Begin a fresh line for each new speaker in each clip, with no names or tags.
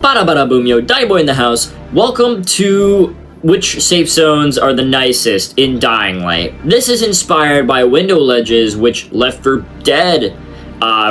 Bada bada boom yo, Dying Boy in the house. Welcome to which safe zones are the nicest in Dying Light. This is inspired by window ledges, which Left 4 Dead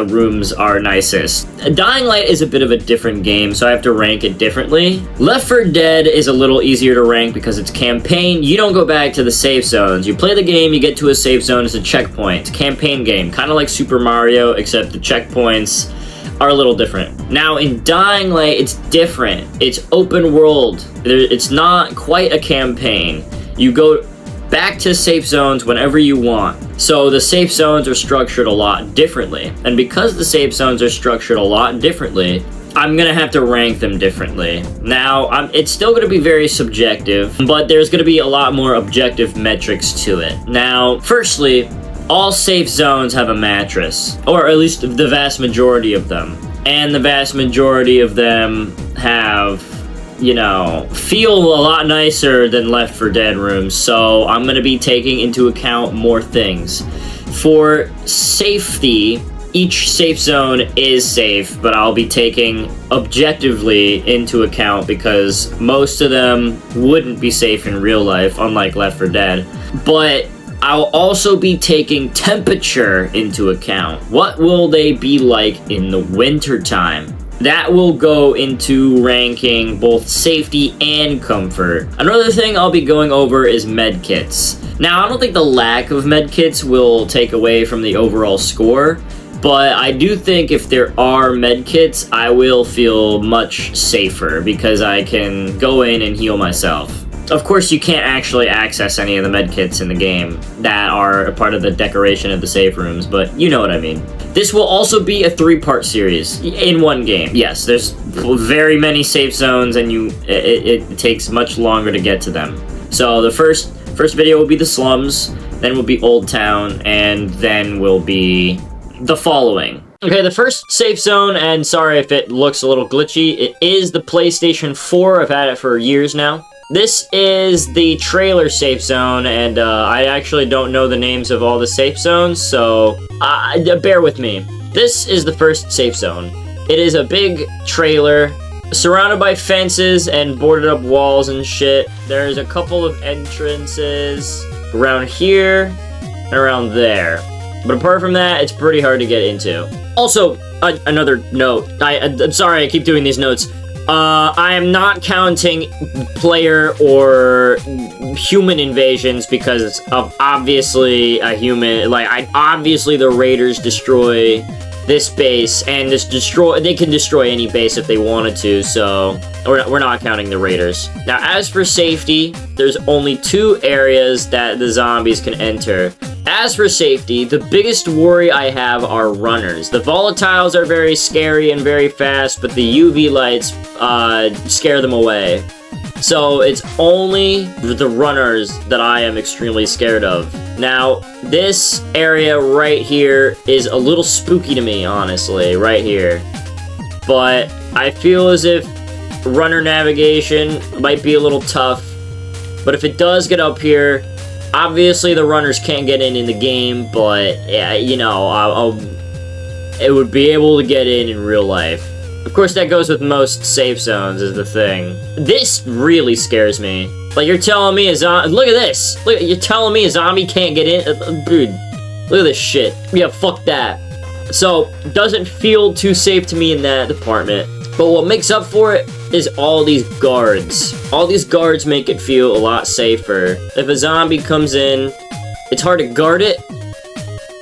rooms are nicest. Dying Light is a bit of a different game, so I have to rank it differently. Left 4 Dead is a little easier to rank because it's campaign. You don't go back to the safe zones. You play the game, you get to a safe zone, it's a checkpoint. It's a campaign game, kind of like Super Mario, except the checkpoints are a little different. Now in Dying Light, it's different. It's open world. It's not quite a campaign. You go back to safe zones whenever you want. So the safe zones are structured a lot differently. And because the safe zones are structured a lot differently, I'm gonna have to rank them differently. Now, it's still gonna be very subjective, but there's gonna be a lot more objective metrics to it. Now, firstly, all safe zones have a mattress, or at least the vast majority of them. And the vast majority of them have, feel a lot nicer than Left 4 Dead rooms, so I'm going to be taking into account more things. For safety, each safe zone is safe, but I'll be taking objectively into account because most of them wouldn't be safe in real life, unlike Left 4 Dead. But I'll also be taking temperature into account. What will they be like in the winter time? That will go into ranking both safety and comfort. Another thing I'll be going over is medkits. Now, I don't think the lack of medkits will take away from the overall score, but I do think if there are medkits, I will feel much safer because I can go in and heal myself. Of course, you can't actually access any of the medkits in the game that are a part of the decoration of the safe rooms, but you know what I mean. This will also be a 3-part series in one game. Yes, there's very many safe zones, and it takes much longer to get to them. So the first video will be the slums, then will be Old Town, and then will be the following. Okay, the first safe zone, and sorry if it looks a little glitchy, it is the PlayStation 4. I've had it for years now. This is the trailer safe zone, and I actually don't know the names of all the safe zones, so bear with me. This is the first safe zone. It is a big trailer surrounded by fences and boarded up walls and shit. There's a couple of entrances around here and around there. But apart from that, it's pretty hard to get into. Also, another note. I'm sorry I keep doing these notes. I am not counting player or human invasions because of obviously a human, obviously the raiders destroy this base and they can destroy any base if they wanted to, so we're not counting the raiders. Now, as for safety, there's only 2 areas that the zombies can enter. As for safety, the biggest worry I have are runners. The volatiles are very scary and very fast, but the UV lights scare them away. So it's only the runners that I am extremely scared of. Now, this area right here is a little spooky to me, honestly, right here. But I feel as if runner navigation might be a little tough. But if it does get up here, obviously the runners can't get in the game, but yeah, it would be able to get in real life. Of course, that goes with most safe zones, is the thing. This really scares me. Like, you're telling me a zombie... Look at this! Look, you're telling me a zombie can't get in? Dude, look at this shit. Yeah, fuck that. So, it doesn't feel too safe to me in that department. But what makes up for it is all these guards. All these guards make it feel a lot safer. If a zombie comes in, it's hard to guard it.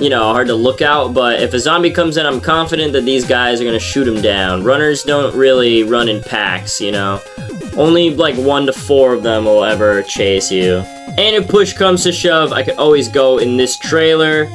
Hard to look out, but if a zombie comes in, I'm confident that these guys are gonna shoot him down. Runners don't really run in packs, Only like 1 to 4 of them will ever chase you. And if push comes to shove, I could always go in this trailer,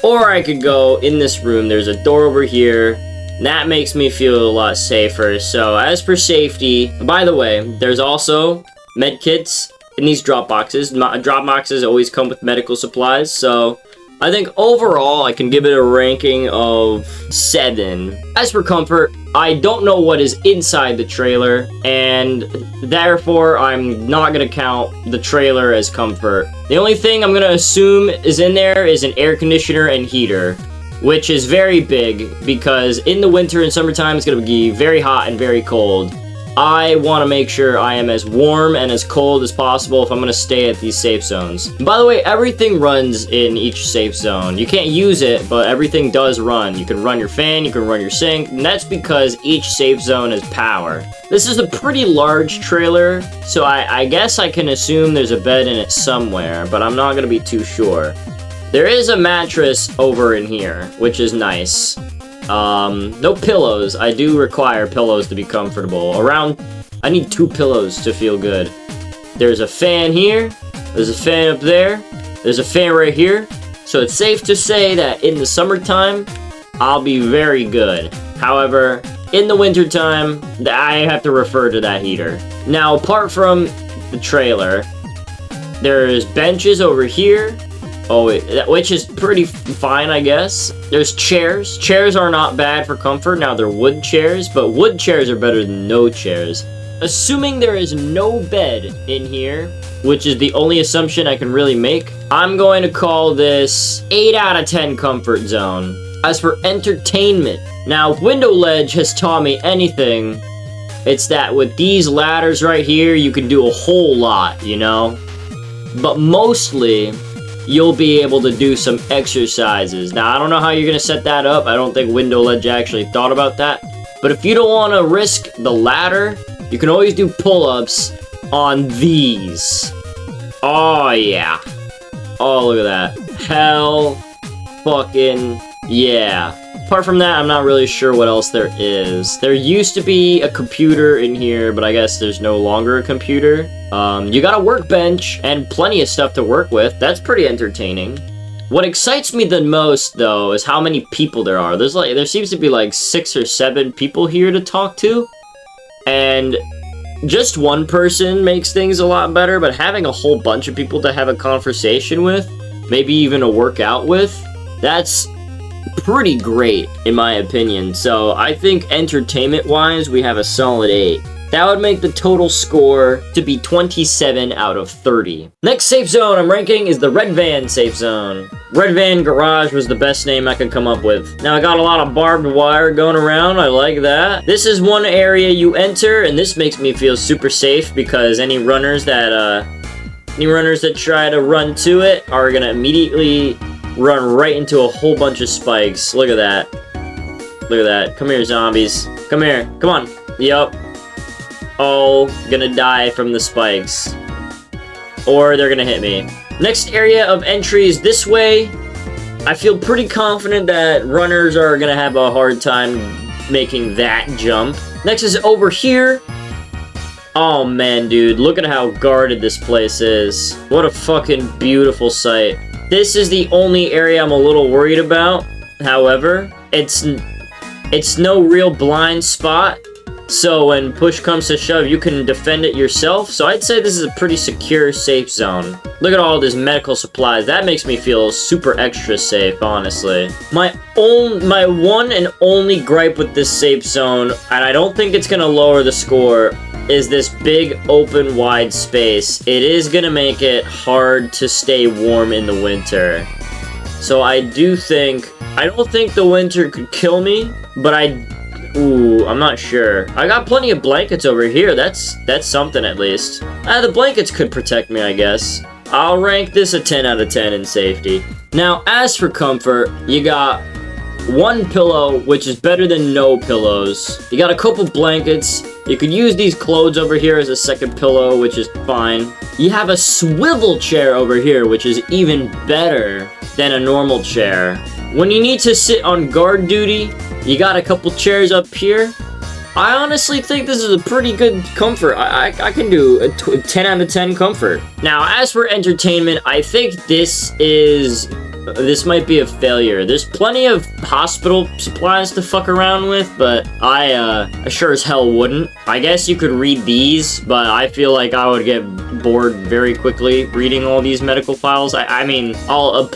or I could go in this room. There's a door over here. That makes me feel a lot safer. So as for safety, by the way, there's also medkits in these drop boxes. Drop boxes always come with medical supplies, so I think overall I can give it a ranking of 7. As for comfort, I don't know what is inside the trailer, and therefore I'm not going to count the trailer as comfort. The only thing I'm going to assume is in there is an air conditioner and heater, which is very big because in the winter and summertime it's going to be very hot and very cold. I want to make sure I am as warm and as cold as possible if I'm going to stay at these safe zones. And by the way, everything runs in each safe zone. You can't use it, but everything does run. You can run your fan, you can run your sink, and that's because each safe zone has power. This is a pretty large trailer, so I guess I can assume there's a bed in it somewhere, but I'm not going to be too sure. There is a mattress over in here, which is nice. No pillows. I do require pillows to be comfortable. I need 2 pillows to feel good. There's a fan here. There's a fan up there. There's a fan right here. So it's safe to say that in the summertime, I'll be very good. However, in the wintertime, I have to refer to that heater. Now, apart from the trailer, there's benches over here. Which is pretty fine, I guess. There's chairs. Chairs are not bad for comfort. Now, they're wood chairs, but wood chairs are better than no chairs. Assuming there is no bed in here, which is the only assumption I can really make, I'm going to call this 8 out of 10 comfort zone. As for entertainment, now, if Window Ledge has taught me anything, it's that with these ladders right here, you can do a whole lot, you know? But mostly, you'll be able to do some exercises. Now, I don't know how you're going to set that up. I don't think Window Ledge actually thought about that. But if you don't want to risk the ladder, you can always do pull-ups on these. Oh, yeah. Oh, look at that. Hell fucking yeah. Apart from that, I'm not really sure what else there is. There used to be a computer in here, but I guess there's no longer a computer. You got a workbench and plenty of stuff to work with. That's pretty entertaining. What excites me the most, though, is how many people there are. There seems to be like 6 or 7 people here to talk to. And just one person makes things a lot better, but having a whole bunch of people to have a conversation with, maybe even a workout with, that's pretty great, in my opinion. So I think entertainment-wise, we have a solid 8. That would make the total score to be 27 out of 30. Next safe zone I'm ranking is the Red Van safe zone. Red Van Garage was the best name I could come up with. Now, I got a lot of barbed wire going around. I like that. This is one area you enter, and this makes me feel super safe because any runners that try to run to it are gonna immediately run right into a whole bunch of spikes. Look at that. Look at that. Come here, zombies. Come here. Come on. Yup. Oh, gonna die from the spikes. Or they're gonna hit me. Next area of entry is this way. I feel pretty confident that runners are gonna have a hard time making that jump. Next is over here. Oh man, dude, look at how guarded this place is. What a fucking beautiful sight. This is the only area I'm a little worried about. However, it's no real blind spot. So when push comes to shove, you can defend it yourself. So I'd say this is a pretty secure, safe zone. Look at all this medical supplies. That makes me feel super extra safe, honestly. My one and only gripe with this safe zone, and I don't think it's gonna lower the score, is this big, open, wide space. It is gonna make it hard to stay warm in the winter. So I don't think the winter could kill me, but I'm not sure. I got plenty of blankets over here. That's something at least. The blankets could protect me, I guess. I'll rank this a 10 out of 10 in safety. Now, as for comfort, you got one pillow, which is better than no pillows. You got a couple blankets. You could use these clothes over here as a second pillow, which is fine. You have a swivel chair over here, which is even better than a normal chair. When you need to sit on guard duty, you got a couple chairs up here. I honestly think this is a pretty good comfort. I can do a 10 out of 10 comfort. Now, as for entertainment, I think this might be a failure. There's plenty of hospital supplies to fuck around with, but I sure as hell wouldn't. I guess you could read these, but I feel like I would get bored very quickly reading all these medical files. I mean, I'll add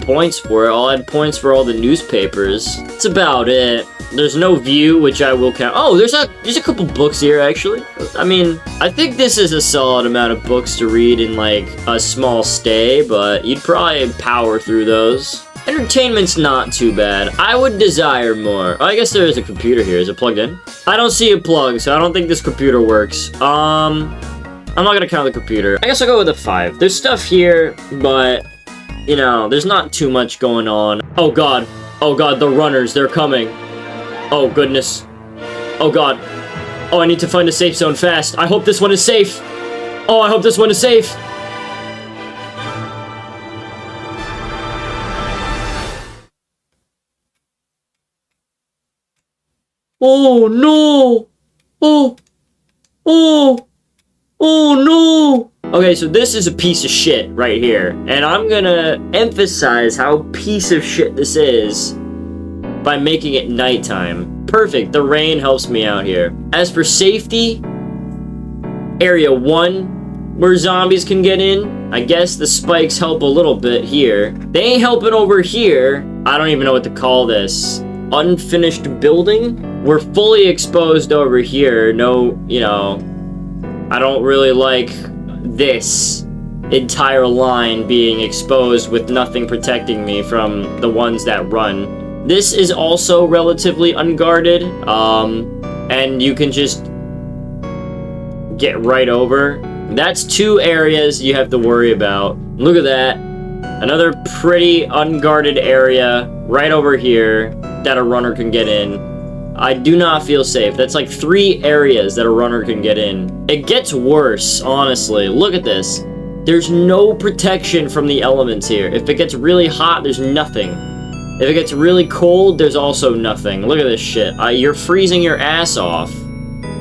points for it. I'll add points for all the newspapers. That's about it. There's no view, which I will count. Oh, there's a couple books here, actually. I mean, I think this is a solid amount of books to read in, like, a small stay, but you'd probably power through those. Entertainment's not too bad. I would desire more. Oh, I guess there is a computer here. Is it plugged in? I don't see a plug, so I don't think this computer works. I'm not gonna count the computer. I guess I'll go with a 5. There's stuff here, but, you know, there's not too much going on. Oh god. Oh god, the runners, they're coming. Oh goodness. Oh god. Oh, I need to find a safe zone fast. I hope this one is safe. Oh, I hope this one is safe. Oh no! Oh! Oh! Oh no! Okay, so this is a piece of shit right here. And I'm gonna emphasize how piece of shit this is by making it nighttime. Perfect, the rain helps me out here. As for safety, Area 1, where zombies can get in. I guess the spikes help a little bit here. They ain't helping over here. I don't even know what to call this. Unfinished building? We're fully exposed over here. No, you know, I don't really like this entire line being exposed with nothing protecting me from the ones that run. This is also relatively unguarded, and you can just get right over. That's 2 areas you have to worry about. Look at that. Another pretty unguarded area right over here that a runner can get in. I do not feel safe. That's like 3 areas that a runner can get in. It gets worse, honestly. Look at this. There's no protection from the elements here. If it gets really hot, there's nothing. If it gets really cold, there's also nothing. Look at this shit. You're freezing your ass off.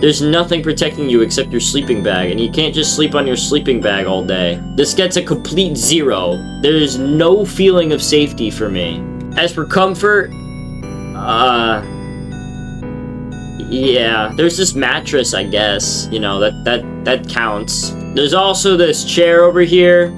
There's nothing protecting you except your sleeping bag, and you can't just sleep on your sleeping bag all day. This gets a complete 0. There's no feeling of safety for me. As for comfort, yeah, there's this mattress, I guess. You know, that counts. There's also this chair over here.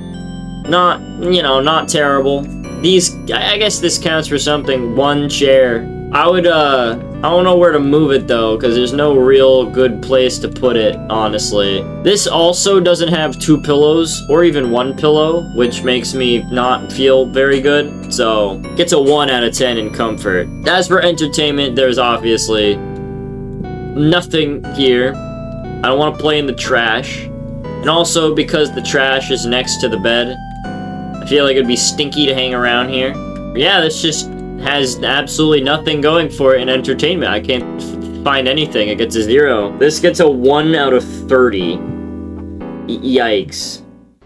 Not, you know, not terrible. I guess this counts for something. 1 chair. I don't know where to move it though, because there's no real good place to put it, honestly. This also doesn't have 2 pillows, or even 1 pillow, which makes me not feel very good. So, gets a 1 out of 10 in comfort. As for entertainment, there's obviously nothing here. I don't want to play in the trash. And also, because the trash is next to the bed, I feel like it'd be stinky to hang around here. Yeah, this just has absolutely nothing going for it in entertainment. I can't find anything. It gets a 0. This gets a 1 out of 30. Yikes.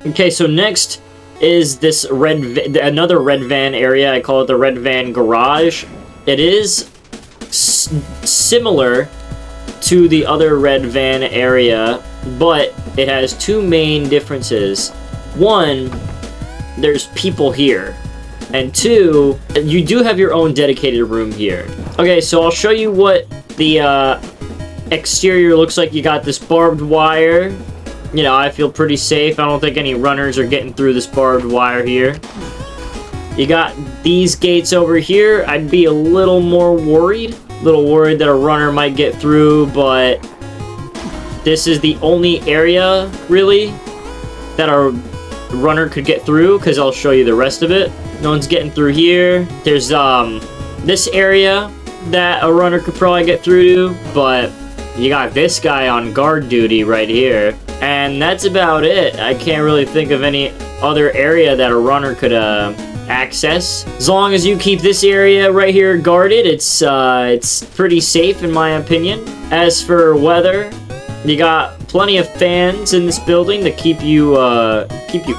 Okay, so next is this another red van area. I call it the red van garage. It is similar to the other red van area, but it has 2 main differences. 1, there's people here. And 2, you do have your own dedicated room here. Okay, so I'll show you what the exterior looks like. You got this barbed wire. You know, I feel pretty safe. I don't think any runners are getting through this barbed wire here. You got these gates over here. I'd be a little more worried. A little worried that a runner might get through, but this is the only area, really, that a runner could get through, because I'll show you the rest of it. No one's getting through here. There's this area that a runner could probably get through to, but you got this guy on guard duty right here. And that's about it. I can't really think of any other area that a runner could access. As long as you keep this area right here guarded, it's pretty safe in my opinion. As for weather, you got plenty of fans in this building to keep you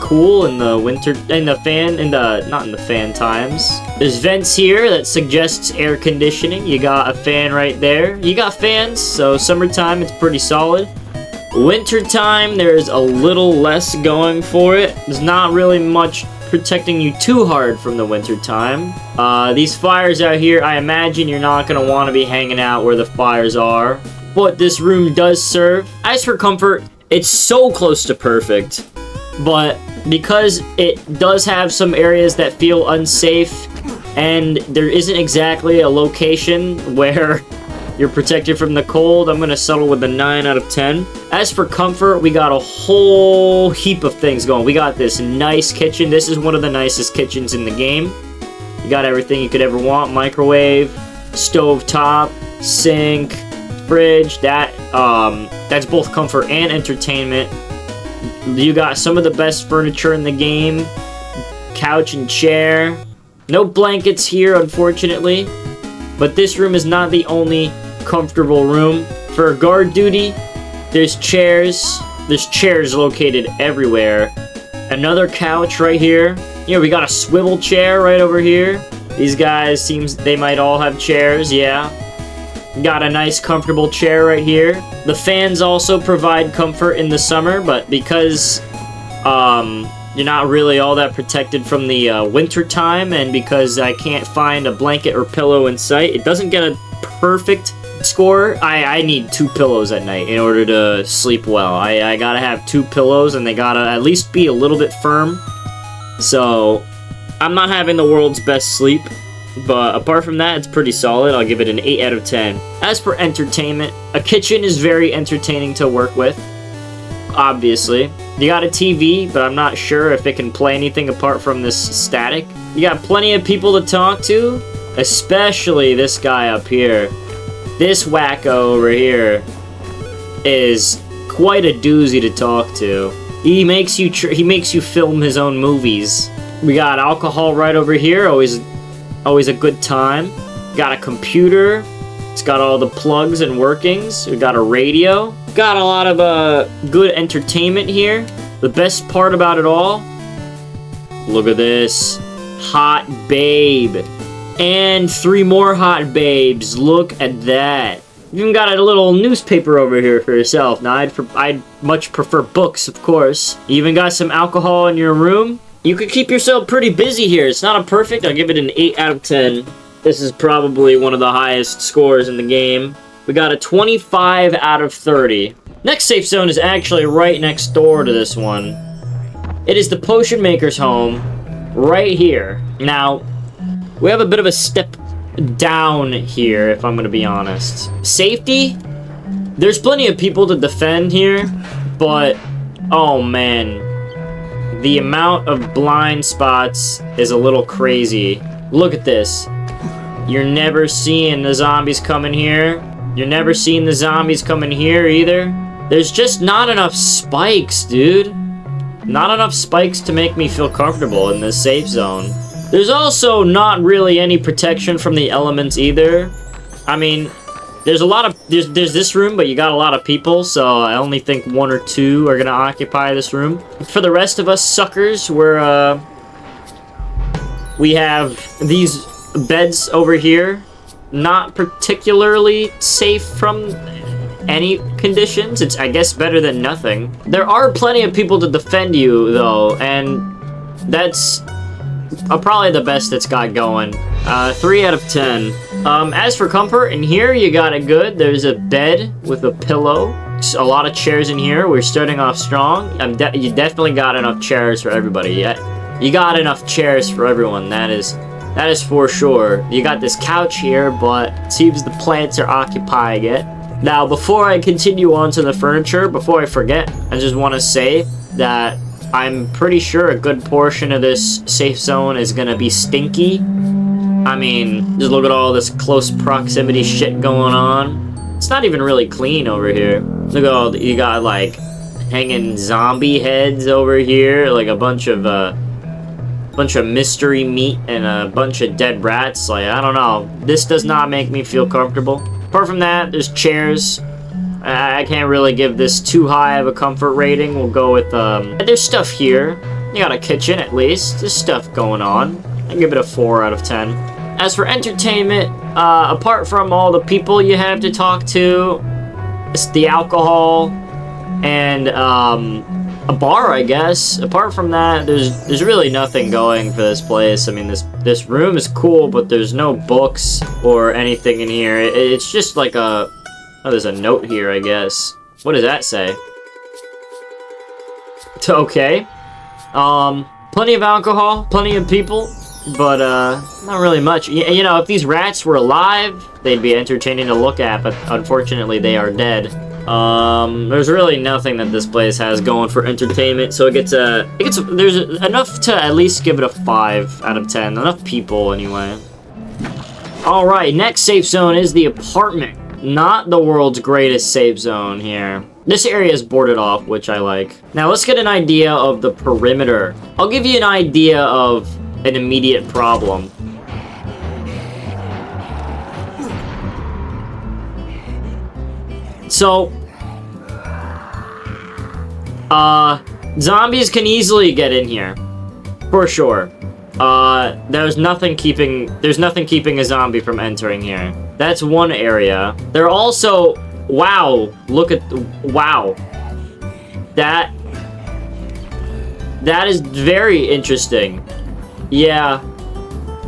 cool in the winter, not in the fan times. There's vents here that suggests air conditioning. You got a fan right there. You got fans, so summertime it's pretty solid. Wintertime, there's a little less going for it. There's not really much protecting you too hard from the winter time. These fires out here, I imagine you're not going to want to be hanging out where the fires are. But this room does serve. As for comfort, it's so close to perfect. But because it does have some areas that feel unsafe, and there isn't exactly a location where you're protected from the cold, I'm going to settle with a 9 out of 10. As for comfort, we got a whole heap of things going. We got this nice kitchen. This is one of the nicest kitchens in the game. You got everything you could ever want. Microwave, stove top, sink, fridge. That's both comfort and entertainment. You got some of the best furniture in the game. Couch and chair. No blankets here, unfortunately. But this room is not the only comfortable room. For guard duty, there's chairs. There's chairs located everywhere. Another couch right here. You know, we got a swivel chair right over here. These guys, seems they might all have chairs, yeah. Got a nice comfortable chair right here. The fans also provide comfort in the summer, but because you're not really all that protected from the winter time, and because I can't find a blanket or pillow in sight, it doesn't get a perfect score. I need 2 pillows at night in order to sleep well. I gotta have 2 pillows, and they gotta at least be a little bit firm. So I'm not having the world's best sleep, but apart from that, it's pretty solid. I'll give it an 8 out of 10. As for entertainment, a kitchen is very entertaining to work with, obviously. You got a TV, but I'm not sure if it can play anything apart from this static. You got plenty of people to talk to, especially this guy up here. This wacko over here is quite a doozy to talk to. He makes you film his own movies. We got alcohol right over here, always a good time. Got a computer. It's got all the plugs and workings. We got a radio. Got a lot of good entertainment here. The best part about it all, look at this. Hot babe. And 3 more hot babes. Look at that. You even got a little newspaper over here for yourself. Now, I'd much prefer books, of course. You even got some alcohol in your room. You could keep yourself pretty busy here. It's not a perfect. I'll give it an 8 out of 10. This is probably one of the highest scores in the game. We got a 25 out of 30. Next safe zone is actually right next door to this one. It is the potion maker's home right here. Now, we have a bit of a step down here, if I'm going to be honest. Safety? There's plenty of people to defend here, but oh man, the amount of blind spots is a little crazy. Look at this. You're never seeing the zombies coming here. You're never seeing the zombies coming here either. There's just not enough spikes, dude. Not enough spikes to make me feel comfortable in this safe zone. There's also not really any protection from the elements either. I mean, there's this room, but you got a lot of people, so I only think 1 or 2 are gonna occupy this room. For the rest of us suckers, we have these beds over here. Not particularly safe from any conditions. It's, I guess, better than nothing. There are plenty of people to defend you, though, and that's probably the best it's got going. 3 out of 10. As for comfort, in here you got it good. There's a bed with a pillow. A lot of chairs in here. We're starting off strong. You definitely got enough chairs for everybody. You got enough chairs for everyone. That is for sure. You got this couch here, but it seems the plants are occupying it. Now, before I continue on to the furniture, before I forget, I just want to say that I'm pretty sure a good portion of this safe zone is gonna be stinky. I mean, just look at all this close proximity shit going on. It's not even really clean over here. Look at all, you got like hanging zombie heads over here, like a bunch of mystery meat and a bunch of dead rats. Like, I don't know. This does not make me feel comfortable. Apart from that, there's chairs. I can't really give this too high of a comfort rating. We'll go with, there's stuff here. You got a kitchen, at least. There's stuff going on. I give it a 4 out of 10. As for entertainment, apart from all the people you have to talk to, it's the alcohol, and, a bar, I guess. Apart from that, there's really nothing going for this place. I mean, this room is cool, but there's no books or anything in here. It's just like a... Oh, there's a note here, I guess. What does that say? Okay. Plenty of alcohol, plenty of people, but, not really much. You know, if these rats were alive, they'd be entertaining to look at, but unfortunately they are dead. There's really nothing that this place has going for entertainment, so there's enough to at least give it a 5 out of 10. Enough people, anyway. Alright, next safe zone is the apartment. Not the world's greatest safe zone here. This area is boarded off, which I like. Now, let's get an idea of the perimeter. I'll give you an idea of an immediate problem. So, zombies can easily get in here, for sure. There's nothing keeping a zombie from entering here. That's one area. There are also, wow, wow. That is very interesting. Yeah.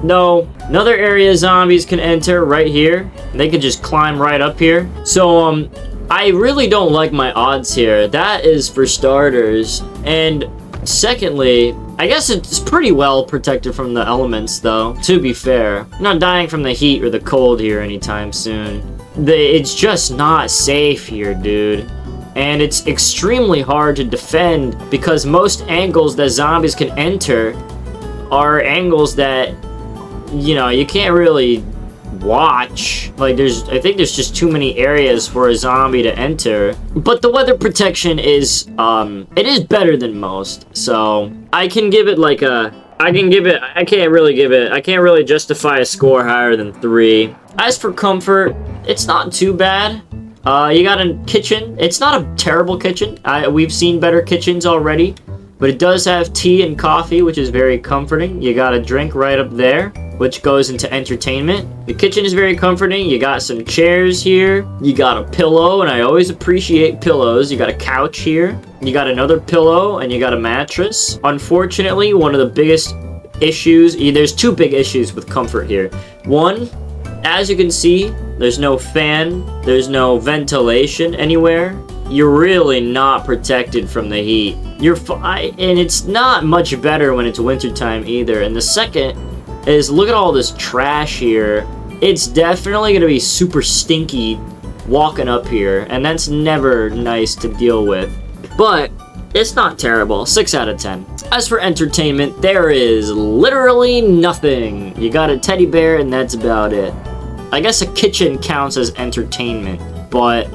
No. Another area zombies can enter right here. They can just climb right up here. So, I really don't like my odds here. That is for starters. And secondly, I guess it's pretty well protected from the elements, though, to be fair. I'm not dying from the heat or the cold here anytime soon. It's just not safe here, dude. And it's extremely hard to defend because most angles that zombies can enter are angles that, you know, you can't really watch. Like, I think there's just too many areas for a zombie to enter. But the weather protection is, it is better than most. So, I can give it like I can't really justify a score higher than 3. As for comfort, it's not too bad. You got a kitchen. It's not a terrible kitchen. We've seen better kitchens already. But it does have tea and coffee, which is very comforting. You got a drink right up there, which goes into entertainment. The kitchen is very comforting. You got some chairs here. You got a pillow, and I always appreciate pillows. You got a couch here. You got another pillow, and you got a mattress. Unfortunately, one of the biggest issues, there's 2 big issues with comfort here. One, as you can see, there's no fan. There's no ventilation anywhere. You're really not protected from the heat. You're fine, and it's not much better when it's wintertime either. And the second is, look at all this trash here. It's definitely going to be super stinky walking up here, and that's never nice to deal with. But it's not terrible. 6 out of 10. As for entertainment, there is literally nothing. You got a teddy bear, and that's about it. I guess a kitchen counts as entertainment, but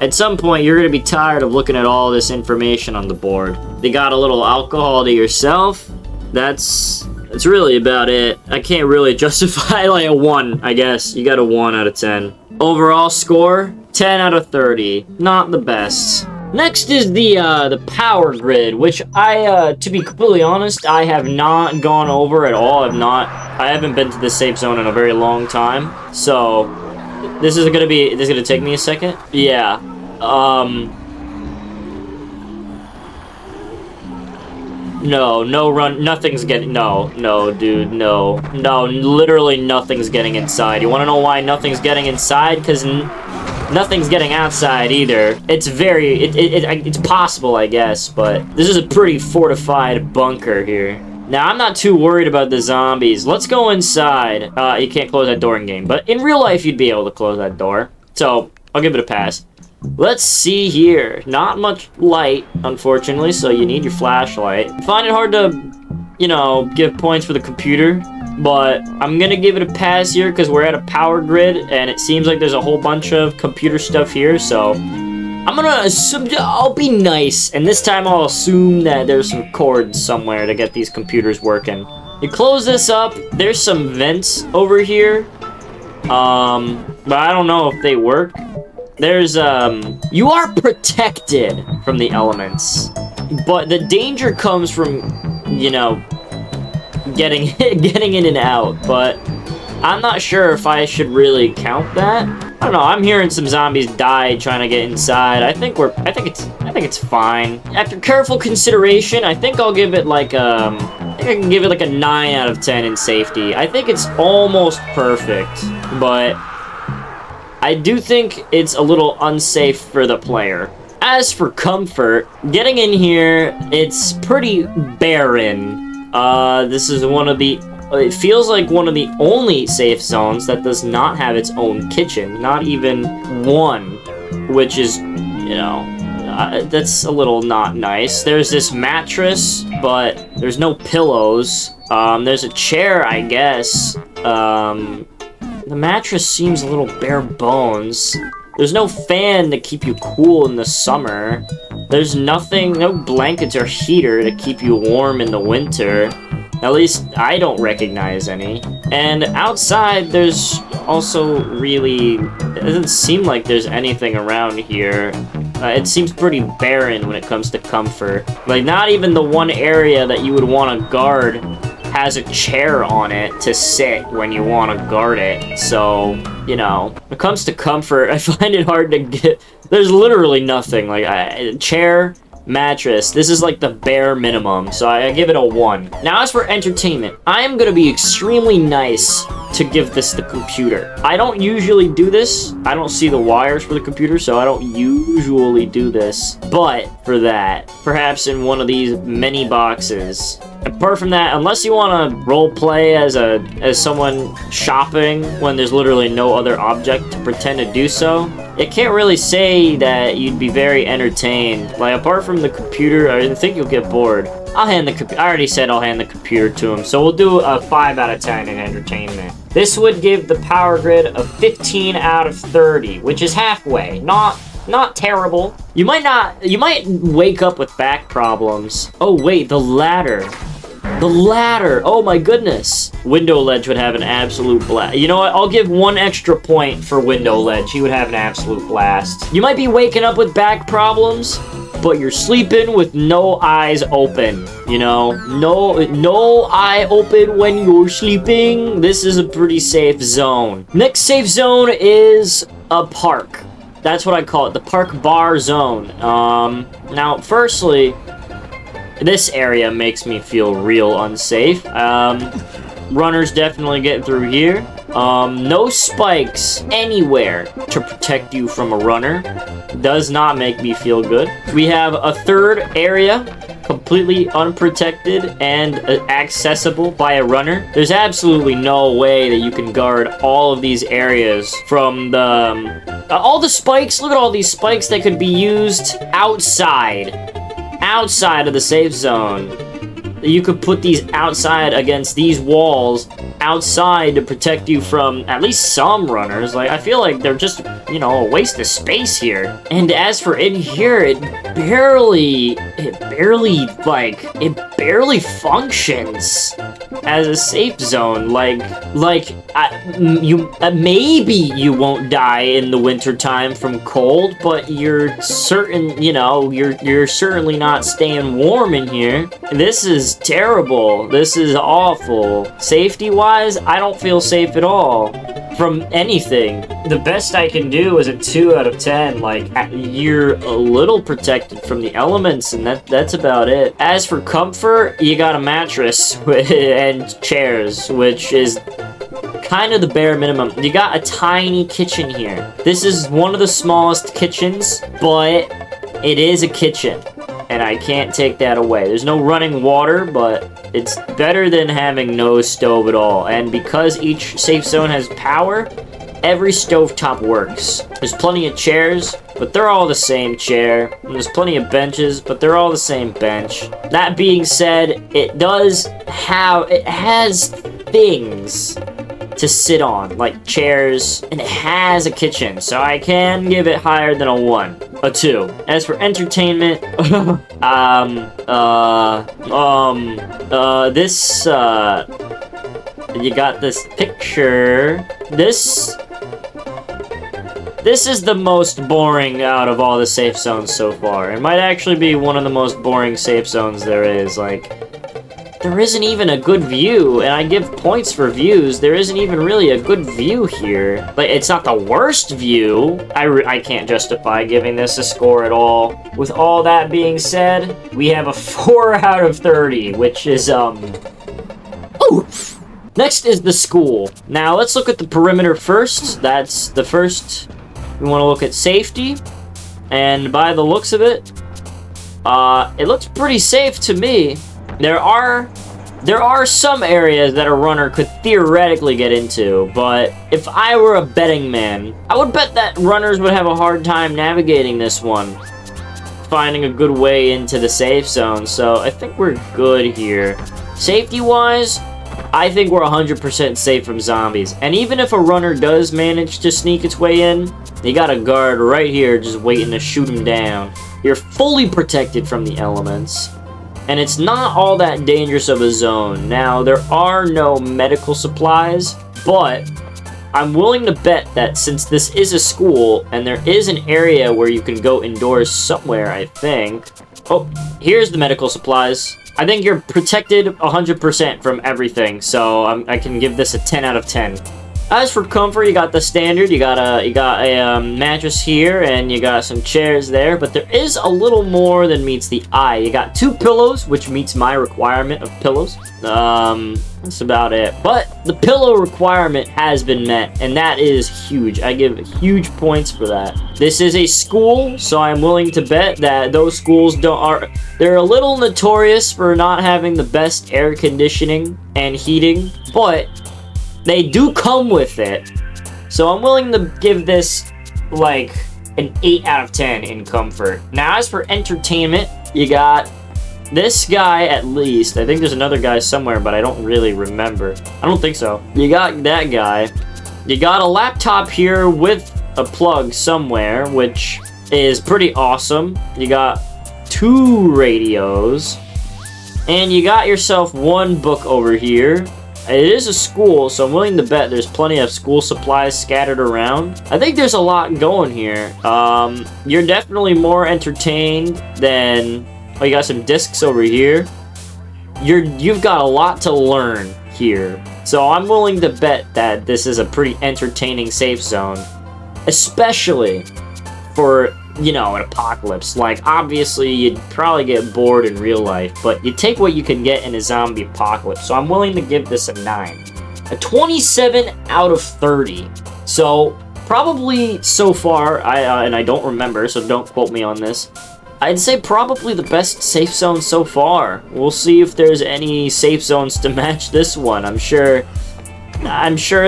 at some point, you're going to be tired of looking at all this information on the board. They got a little alcohol to yourself. That's really about it. I can't really justify like a 1, I guess. You got a 1 out of 10. Overall score, 10 out of 30. Not the best. Next is the power grid, which to be completely honest, I have not gone over at all. I haven't been to this safe zone in a very long time. So, this is gonna take me a second? Yeah. No run, nothing's getting, no, dude, no, literally nothing's getting inside. You wanna know why nothing's getting inside? Because nothing's getting outside either. It's it's possible, I guess, but this is a pretty fortified bunker here. Now, I'm not too worried about the zombies. Let's go inside. You can't close that door in game, but in real life, you'd be able to close that door. So, I'll give it a pass. Let's see here. Not much light, unfortunately, so you need your flashlight. I find it hard to, you know, give points for the computer, but I'm gonna give it a pass here because we're at a power grid, and it seems like there's a whole bunch of computer stuff here, so I'm gonna assume, I'll be nice, and this time I'll assume that there's some cords somewhere to get these computers working. You close this up, there's some vents over here, but I don't know if they work. There's, you are protected from the elements, but the danger comes from, you know, getting in and out, but I'm not sure if I should really count that. I don't know, I'm hearing some zombies die trying to get inside. I think it's fine. After careful consideration, I think I'll give it like, I think I can give it like a 9 out of 10 in safety. I think it's almost perfect, but I do think it's a little unsafe for the player. As for comfort, getting in here, it's pretty barren. This is it feels like one of the only safe zones that does not have its own kitchen. Not even one. which is, you know, that's a little not nice. There's this mattress, but there's no pillows. There's a chair, I guess. The mattress seems a little bare bones. There's no fan to keep you cool in the summer. There's nothing, no blankets or heater to keep you warm in the winter. At least I don't recognize any. And outside, there's also really, it doesn't seem like there's anything around here. It seems pretty barren when it comes to comfort. Like, not even the one area that you would want to guard has a chair on it to sit when you want to guard it. So, you know, when it comes to comfort, I find it hard to get. There's literally nothing. Like, chair, mattress. This is like the bare minimum, so I give it a 1. Now, as for entertainment, I am gonna be extremely nice to give this the computer. I don't usually do this. I don't see the wires for the computer, so I don't usually do this. But for that, perhaps in one of these many boxes. Apart from that, unless you want to role play as someone shopping when there's literally no other object to pretend to do so, it can't really say that you'd be very entertained. Like, apart from the computer, I think you'll get bored. I'll hand the computer. I already said I'll hand the computer to him, so we'll do a 5 out of 10 in entertainment. This would give the power grid a 15 out of 30, which is halfway. Not terrible. You might wake up with back problems. Oh wait, the ladder. The ladder! Oh my goodness! Window ledge would have an absolute blast. You know what? I'll give 1 extra point for window ledge. He would have an absolute blast. You might be waking up with back problems, but you're sleeping with no eyes open. You know? No eye open when you're sleeping. This is a pretty safe zone. Next safe zone is a park. That's what I call it. The park bar zone. Now, firstly, this area makes me feel real unsafe. Runners definitely get through here. No spikes anywhere to protect you from a runner. Does not make me feel good. We have a third area, completely unprotected and accessible by a runner. There's absolutely no way that you can guard all of these areas from the... all the spikes. Look at all these spikes that could be used outside of the safe zone. You could put these outside against these walls outside to protect you from at least some runners. Like, I feel like they're just, you know, a waste of space here. And as for in here, it barely functions as a safe zone. Maybe you won't die in the wintertime from cold, but you're certain, you know, you're certainly not staying warm in here. This is terrible. This is awful. Safety-wise, I don't feel safe at all from anything. The best I can do is a 2 out of 10. Like, you're a little protected from the elements, and that's about it. As for comfort, you got a mattress and chairs, which is kind of the bare minimum. You got a tiny kitchen here. This is one of the smallest kitchens, but it is a kitchen, and I can't take that away. There's no running water, but it's better than having no stove at all. And because each safe zone has power, every stovetop works. There's plenty of chairs, but they're all the same chair. And there's plenty of benches, but they're all the same bench. That being said, it has things to sit on, like chairs, and it has a kitchen, so I can give it higher than a 1. A 2. As for entertainment, you got this picture. This is the most boring out of all the safe zones so far. It might actually be one of the most boring safe zones there is. Like, there isn't even a good view, and I give points for views. There isn't even really a good view here. Like, it's not the worst view. I can't justify giving this a score at all. With all that being said, we have a 4 out of 30, which is, oof. Next is the school. Now, let's look at the perimeter first. That's the first. We want to look at safety, and by the looks of it, it looks pretty safe to me. There are There are some areas that a runner could theoretically get into, but if I were a betting man, I would bet that runners would have a hard time navigating this one, finding a good way into the safe zone. So I think we're good here. Safety-wise, I think we're 100% safe from zombies. And even if a runner does manage to sneak its way in, you got a guard right here just waiting to shoot him down. You're fully protected from the elements. And it's not all that dangerous of a zone. Now, there are no medical supplies, but I'm willing to bet that since this is a school, and there is an area where you can go indoors somewhere, I think. Oh, here's the medical supplies. I think you're protected 100% from everything, so I can give this a 10 out of 10. As for comfort, you got the standard. You got a mattress here, and you got some chairs there. But there is a little more than meets the eye. You got 2 pillows, which meets my requirement of pillows. That's about it. But the pillow requirement has been met, and that is huge. I give huge points for that. This is a school, so I'm willing to bet that those schools they're a little notorious for not having the best air conditioning and heating, but they do come with it. So I'm willing to give this like an 8 out of 10 in comfort. Now, as for entertainment, you got this guy at least. I think there's another guy somewhere, but I don't really remember. I don't think so. You got that guy. You got a laptop here with a plug somewhere, which is pretty awesome. You got 2 radios. And you got yourself 1 book over here. It is a school, so I'm willing to bet there's plenty of school supplies scattered around. I think there's a lot going here. You're definitely more entertained than... Oh, you got some discs over here. You've got a lot to learn here. So I'm willing to bet that this is a pretty entertaining safe zone. Especially for, you know, an apocalypse. Like, obviously, you'd probably get bored in real life, but you take what you can get in a zombie apocalypse. So I'm willing to give this a 9. A 27 out of 30. So, probably so far, and I don't remember, so don't quote me on this, I'd say probably the best safe zone so far. We'll see if there's any safe zones to match this one. I'm sure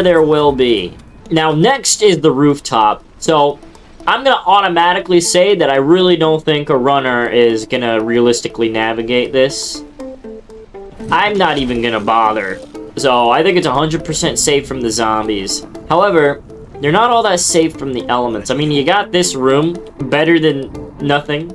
there will be. Now, next is the rooftop. So, I'm going to automatically say that I really don't think a runner is going to realistically navigate this. I'm not even going to bother. So, I think it's 100% safe from the zombies. However, they're not all that safe from the elements. I mean, you got this room, better than nothing.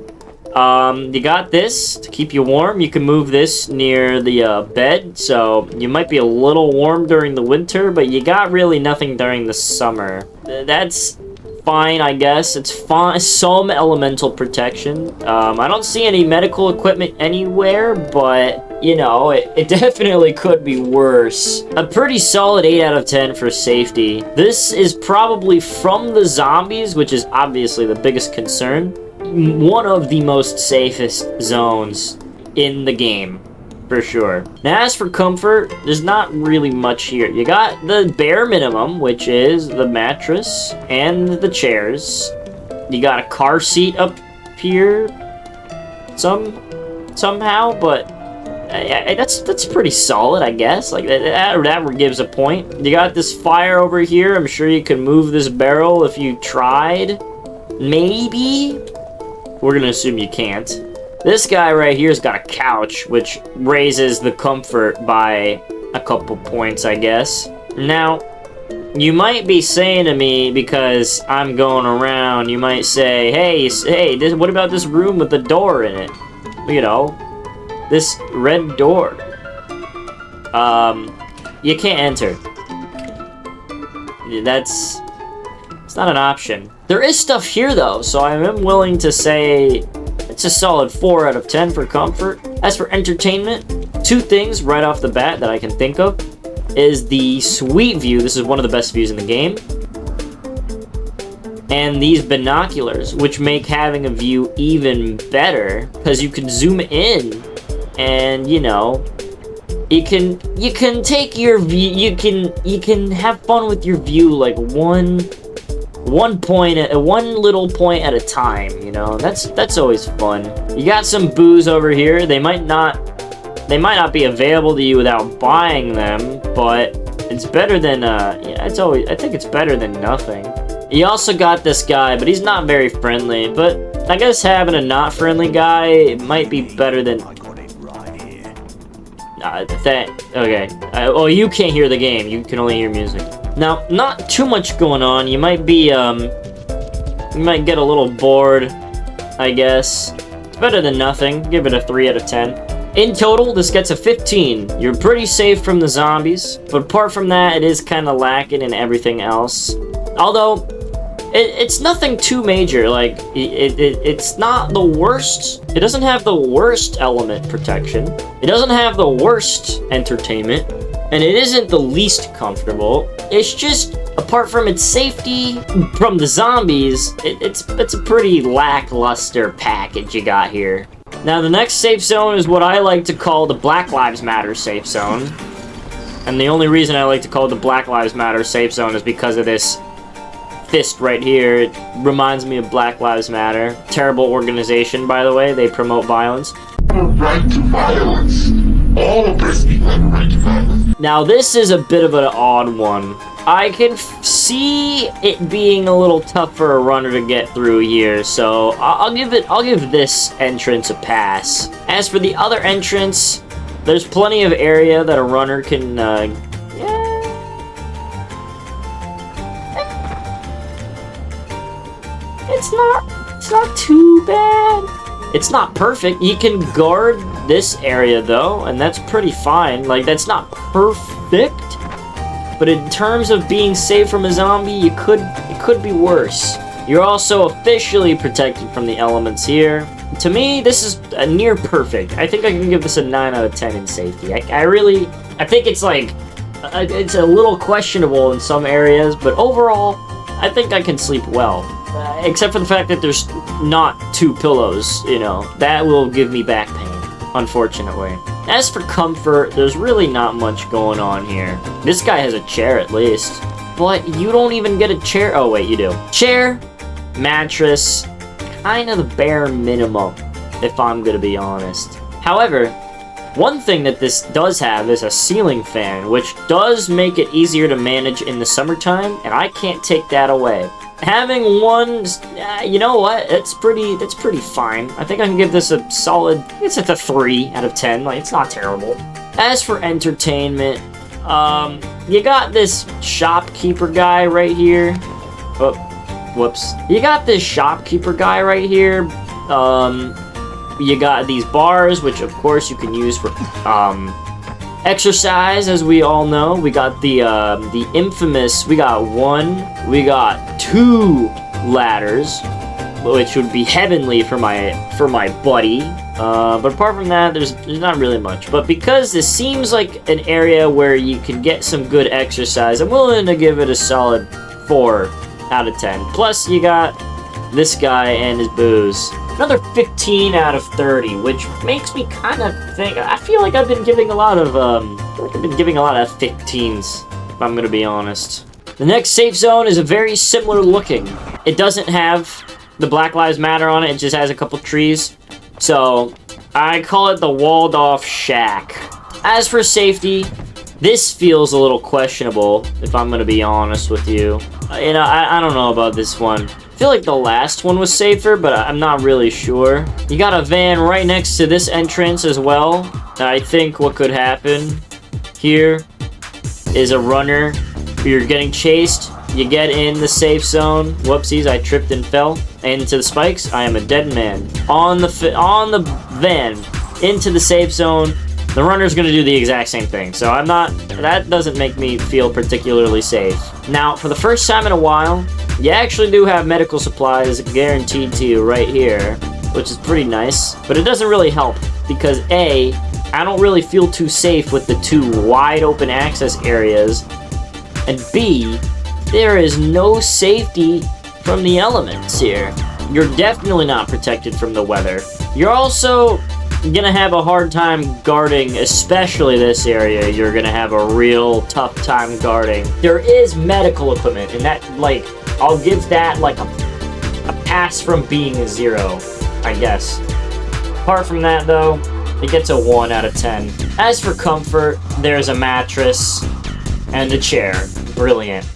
You got this to keep you warm. You can move this near the bed, so you might be a little warm during the winter, but you got really nothing during the summer. That's fine, I guess. It's fine. Some elemental protection. I don't see any medical equipment anywhere, but, you know, it definitely could be worse. A pretty solid 8 out of 10 for safety. This is probably from the zombies, which is obviously the biggest concern. One of the most safest zones in the game, for sure. Now, as for comfort, there's not really much here. You got the bare minimum, which is the mattress and the chairs. You got a car seat up here somehow, but that's pretty solid, I guess. Like that gives a point. You got this fire over here. I'm sure you can move this barrel if you tried. Maybe. We're gonna assume you can't. This guy right here's got a couch, which raises the comfort by a couple points, I guess. Now, you might be saying to me, because I'm going around, you might say, hey, what about this room with the door in it? You know, this red door. You can't enter. It's not an option. There is stuff here, though, so I am willing to say it's a solid 4 out of 10 for comfort. As for entertainment, 2 things right off the bat that I can think of is the sweet view. This is one of the best views in the game. And these binoculars, which make having a view even better, because you can zoom in and, you know, you can take your view, you can have fun with your view like one little point at a time, you know. That's always fun. You got some booze over here. They might not They might not be available to you without buying them, but it's better than, yeah, I think it's better than nothing. You also got this guy, but he's not very friendly, but I guess having a not friendly guy might be better than... okay. Oh, you can't hear the game. You can only hear music. Now, not too much going on. You might be, you might get a little bored, I guess. It's better than nothing. Give it a 3 out of 10. In total, this gets a 15. You're pretty safe from the zombies, but apart from that, it is kind of lacking in everything else. Although, it's nothing too major. Like, it's not the worst. It doesn't have the worst element protection. It doesn't have the worst entertainment. And it isn't the least comfortable. It's just, apart from its safety from the zombies, it's a pretty lackluster package you got here. Now, the next safe zone is what I like to call the Black Lives Matter safe zone. And the only reason I like to call it the Black Lives Matter safe zone is because of this fist right here. It reminds me of Black Lives Matter. Terrible organization, by the way. They promote violence.
The right to violence. All oppressed people have a right to violence.
Now, this is a bit of an odd one. I can see it being a little tough for a runner to get through here, so I'll give this entrance a pass. As for the other entrance, there's plenty of area that a runner can, It's not too bad. It's not perfect. You can guard this area though, and that's pretty fine. Like, that's not perfect, but in terms of being safe from a zombie, it could be worse. You're also officially protected from the elements here. To me, this is a near perfect. I think I can give this a 9 out of 10 in safety. I think it's like, it's a little questionable in some areas, but overall, I think I can sleep well. Except for the fact that there's not 2 pillows, you know. That will give me back pain, unfortunately. As for comfort, there's really not much going on here. This guy has a chair at least. But you don't even get a chair. Oh, wait, you do. Chair, mattress, kind of the bare minimum, if I'm gonna be honest. However, one thing that this does have is a ceiling fan, which does make it easier to manage in the summertime, and I can't take that away. Having one, you know what? That's pretty fine. I think I can give this a solid. It's at a 3 out of 10. Like, it's not terrible. As for entertainment, you got this shopkeeper guy right here. Oh, whoops. You got this shopkeeper guy right here. You got these bars, which of course you can use for exercise, as we all know. We got the infamous. We got 2 ladders, which would be heavenly for my buddy. But apart from that, there's not really much. But because this seems like an area where you can get some good exercise, I'm willing to give it a solid 4 out of 10. Plus, you got this guy and his booze. Another 15 out of 30, which makes me kind of think. I feel like I've been giving a lot of 15s, if I'm gonna be honest. The next safe zone is a very similar looking. It doesn't have the Black Lives Matter on it. It just has a couple trees. So I call it the walled off shack. As for safety, this feels a little questionable, if I'm gonna be honest with you. You know, I don't know about this one. I feel like the last one was safer, but I'm not really sure. You got a van right next to this entrance as well. I think what could happen here is a runner. You're getting chased. You get in the safe zone. Whoopsies, I tripped and fell into the spikes. I am a dead man. On the van, into the safe zone. The runner's gonna do the exact same thing. So that doesn't make me feel particularly safe. Now, for the first time in a while, you actually do have medical supplies guaranteed to you right here, which is pretty nice. But it doesn't really help because A, I don't really feel too safe with the 2 wide open access areas. And B, there is no safety from the elements here. You're definitely not protected from the weather. You're also gonna have a hard time guarding, especially this area. You're gonna have a real tough time guarding. There is medical equipment, and that, like, I'll give that like a pass from being a 0, I guess. Apart from that though, It gets a 1 out of 10. As for comfort, there's a mattress and a chair. Brilliant.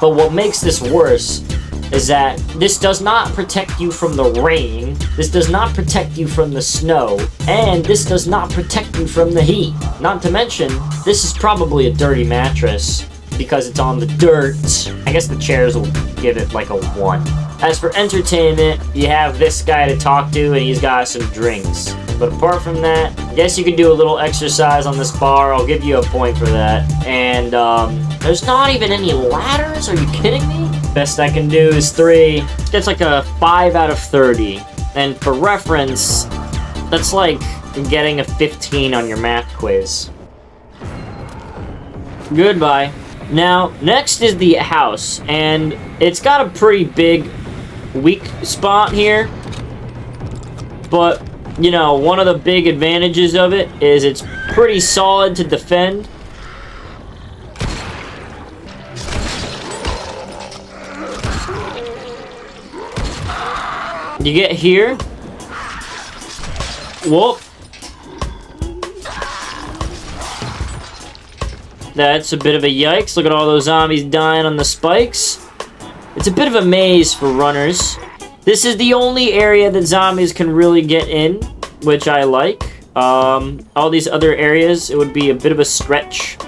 But what makes this worse is that this does not protect you from the rain, this does not protect you from the snow, and this does not protect you from the heat. Not to mention, this is probably a dirty mattress because it's on the dirt. I guess the chairs will give it like a 1. As for entertainment, you have this guy to talk to and he's got some drinks. But apart from that, I guess you can do a little exercise on this bar. I'll give you a point for that. And there's not even any ladders? Are you kidding me? Best I can do is 3. That's like a 5 out of 30. And for reference, that's like getting a 15 on your math quiz. Goodbye. Now, next is the house, and it's got a pretty big weak spot here. But, you know, one of the big advantages of it is it's pretty solid to defend. You get here. Whoop. That's a bit of a yikes. Look at all those zombies dying on the spikes. It's a bit of a maze for runners. This is the only area that zombies can really get in, which I like. All these other areas, it would be a bit of a stretch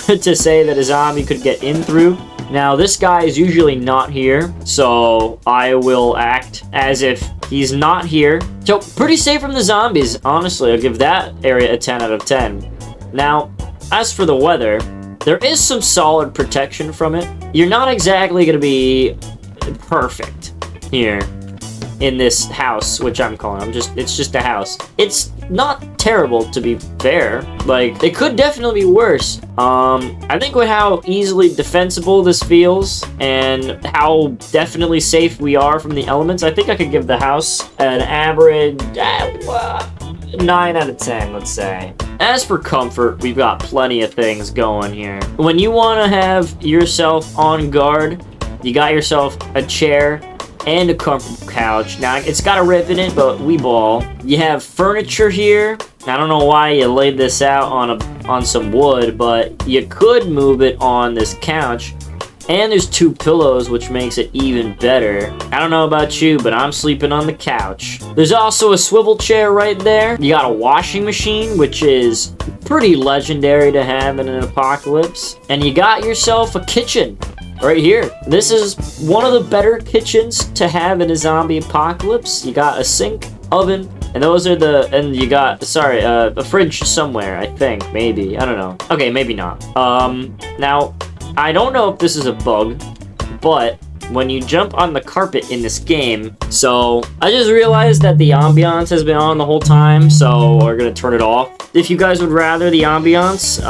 to say that a zombie could get in through. Now, this guy is usually not here, so I will act as if he's not here. So, pretty safe from the zombies, honestly. I'll give that area a 10 out of 10. Now, as for the weather, there is some solid protection from it. You're not exactly going to be perfect here in this house, which I'm calling. It's just a house. It's not terrible, to be fair. Like, it could definitely be worse. I think with how easily defensible this feels and how definitely safe we are from the elements, I think I could give the house an average 9 out of 10, let's say. As for comfort, we've got plenty of things going here. When you want to have yourself on guard, you got yourself a chair and a comfortable couch. Now, it's got a rip in it, but we ball. You have furniture here. I don't know why you laid this out on some wood, but you could move it on this couch. And there's 2 pillows, which makes it even better. I don't know about you, but I'm sleeping on the couch. There's also a swivel chair right there. You got a washing machine, which is pretty legendary to have in an apocalypse. And you got yourself a kitchen right here. This is one of the better kitchens to have in a zombie apocalypse. You got a sink, oven, and those are and you got, a fridge somewhere, I think, maybe. I don't know. Okay, maybe not. Now, I don't know if this is a bug, but when you jump on the carpet in this game, so I just realized that the ambiance has been on the whole time, so we're gonna turn it off. If you guys would rather the ambiance,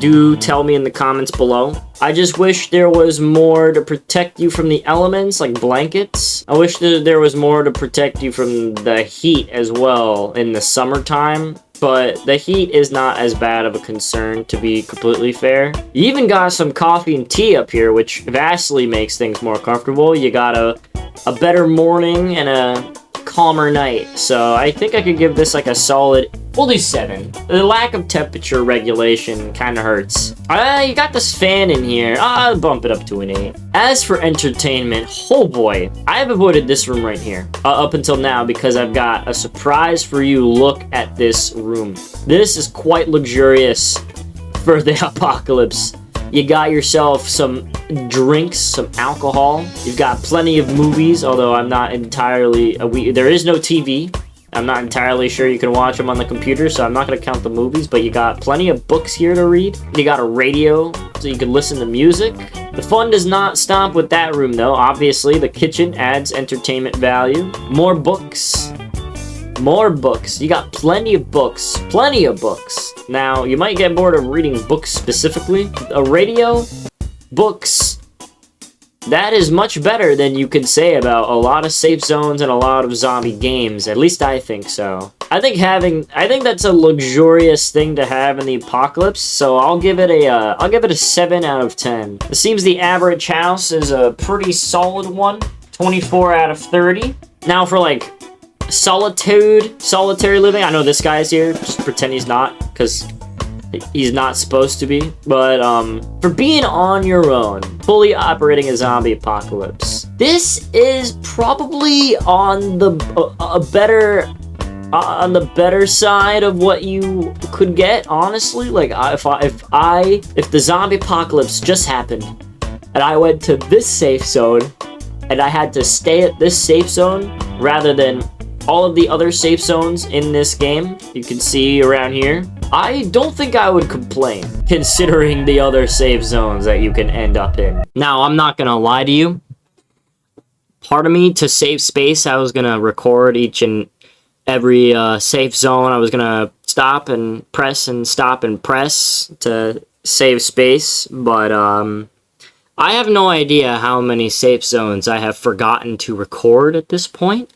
do tell me in the comments below. I just wish there was more to protect you from the elements, like blankets. I wish that there was more to protect you from the heat as well in the summertime. But the heat is not as bad of a concern, to be completely fair. You even got some coffee and tea up here, which vastly makes things more comfortable. You got a better morning and a calmer night. So I think I could give this like a solid, we'll do 7. The lack of temperature regulation kind of hurts. You got this fan in here. I'll bump it up to an 8. As for entertainment, oh boy, I have avoided this room right here up until now because I've got a surprise for you. Look at this room. This is quite luxurious for the apocalypse. You got yourself some drinks, some alcohol. You've got plenty of movies, although I'm not entirely... there is no TV. I'm not entirely sure you can watch them on the computer, so I'm not going to count the movies, but you got plenty of books here to read. You got a radio, so you can listen to music. The fun does not stop with that room, though. Obviously, the kitchen adds entertainment value. More books. More books. You got plenty of books. Plenty of books. Now, you might get bored of reading books specifically. A radio, books. That is much better than you could say about a lot of safe zones and a lot of zombie games. At least I think so. I think that's a luxurious thing to have in the apocalypse. So I'll give it a 7 out of 10. It seems the average house is a pretty solid one. 24 out of 30. Now for like solitary living. I know this guy's here. Just pretend he's not, because he's not supposed to be. But for being on your own, fully operating a zombie apocalypse, this is probably on the better side of what you could get, honestly. Like, if the zombie apocalypse just happened and I went to this safe zone and I had to stay at this safe zone rather than all of the other safe zones in this game you can see around here, I don't think I would complain, considering the other safe zones that you can end up in. Now, I'm not gonna lie to you. Part of me, to save space, I was gonna record each and every safe zone. I was gonna stop and press and stop and press to save space, but I have no idea how many safe zones I have forgotten to record at this point.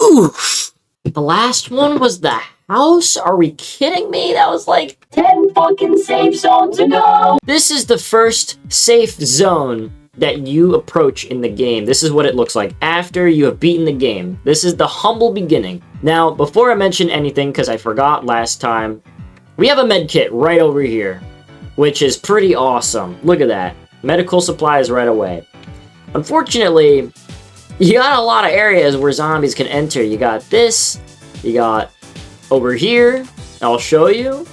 Oof! The last one was the house? Are we kidding me? That was like 10 fucking safe zones ago! This is the first safe zone that you approach in the game. This is what it looks like after you have beaten the game. This is the humble beginning. Now, before I mention anything, because I forgot last time, we have a med kit right over here, which is pretty awesome. Look at that. Medical supplies right away. Unfortunately, you got a lot of areas where zombies can enter. You got this, you got over here, I'll show you.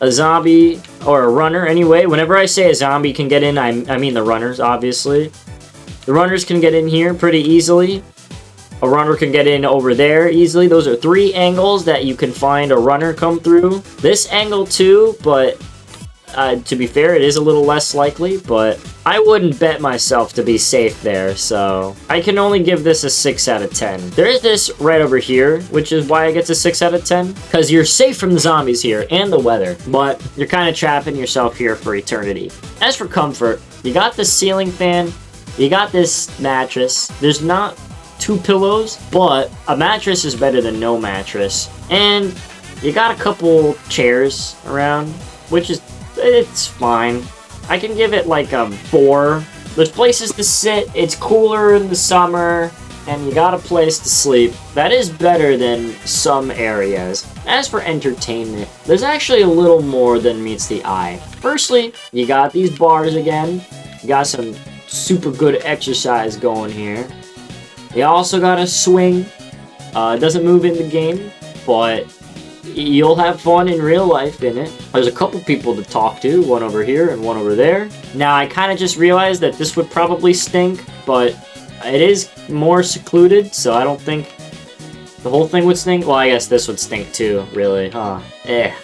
A zombie, or a runner anyway. Whenever I say a zombie can get in, I mean the runners, obviously. The runners can get in here pretty easily. A runner can get in over there easily. Those are 3 angles that you can find a runner come through. This angle too, but to be fair, it is a little less likely, but I wouldn't bet myself to be safe there, so I can only give this a 6 out of 10. There is this right over here, which is why it gets a 6 out of 10, because you're safe from the zombies here and the weather, but you're kind of trapping yourself here for eternity. As for comfort, you got this ceiling fan, you got this mattress. There's not 2 pillows, but a mattress is better than no mattress, and you got a couple chairs around, which is, it's fine. I can give it like a 4. There's places to sit, it's cooler in the summer, and you got a place to sleep. That is better than some areas. As for entertainment, there's actually a little more than meets the eye. Firstly, you got these bars again. You got some super good exercise going here. You also got a swing. It doesn't move in the game, but you'll have fun in real life in it. There's a couple people to talk to, one over here and one over there. Now, I kind of just realized that this would probably stink, but it is more secluded, so I don't think the whole thing would stink. Well, I guess this would stink too, really, huh? Yeah.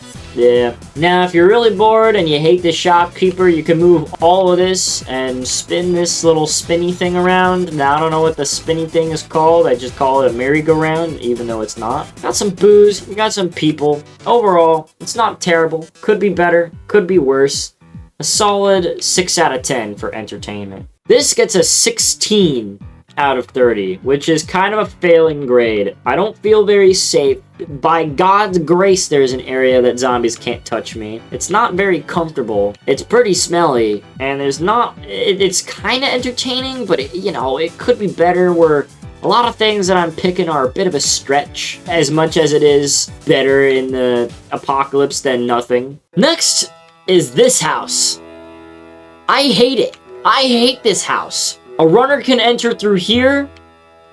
Now, if you're really bored and you hate the shopkeeper, you can move all of this and spin this little spinny thing around. Now, I don't know what the spinny thing is called. I just call it a merry-go-round, even though it's not. Got some booze. You got some people. Overall, it's not terrible. Could be better. Could be worse. A solid 6 out of 10 for entertainment. This gets a 16 out of 30, which is kind of a failing grade. I don't feel very safe. By God's grace, there's an area that zombies can't touch me. It's not very comfortable. It's pretty smelly, and there's not... It's kind of entertaining, but, it could be better, where a lot of things that I'm picking are a bit of a stretch, as much as it is better in the apocalypse than nothing. Next is this house. I hate it. I hate this house. A runner can enter through here.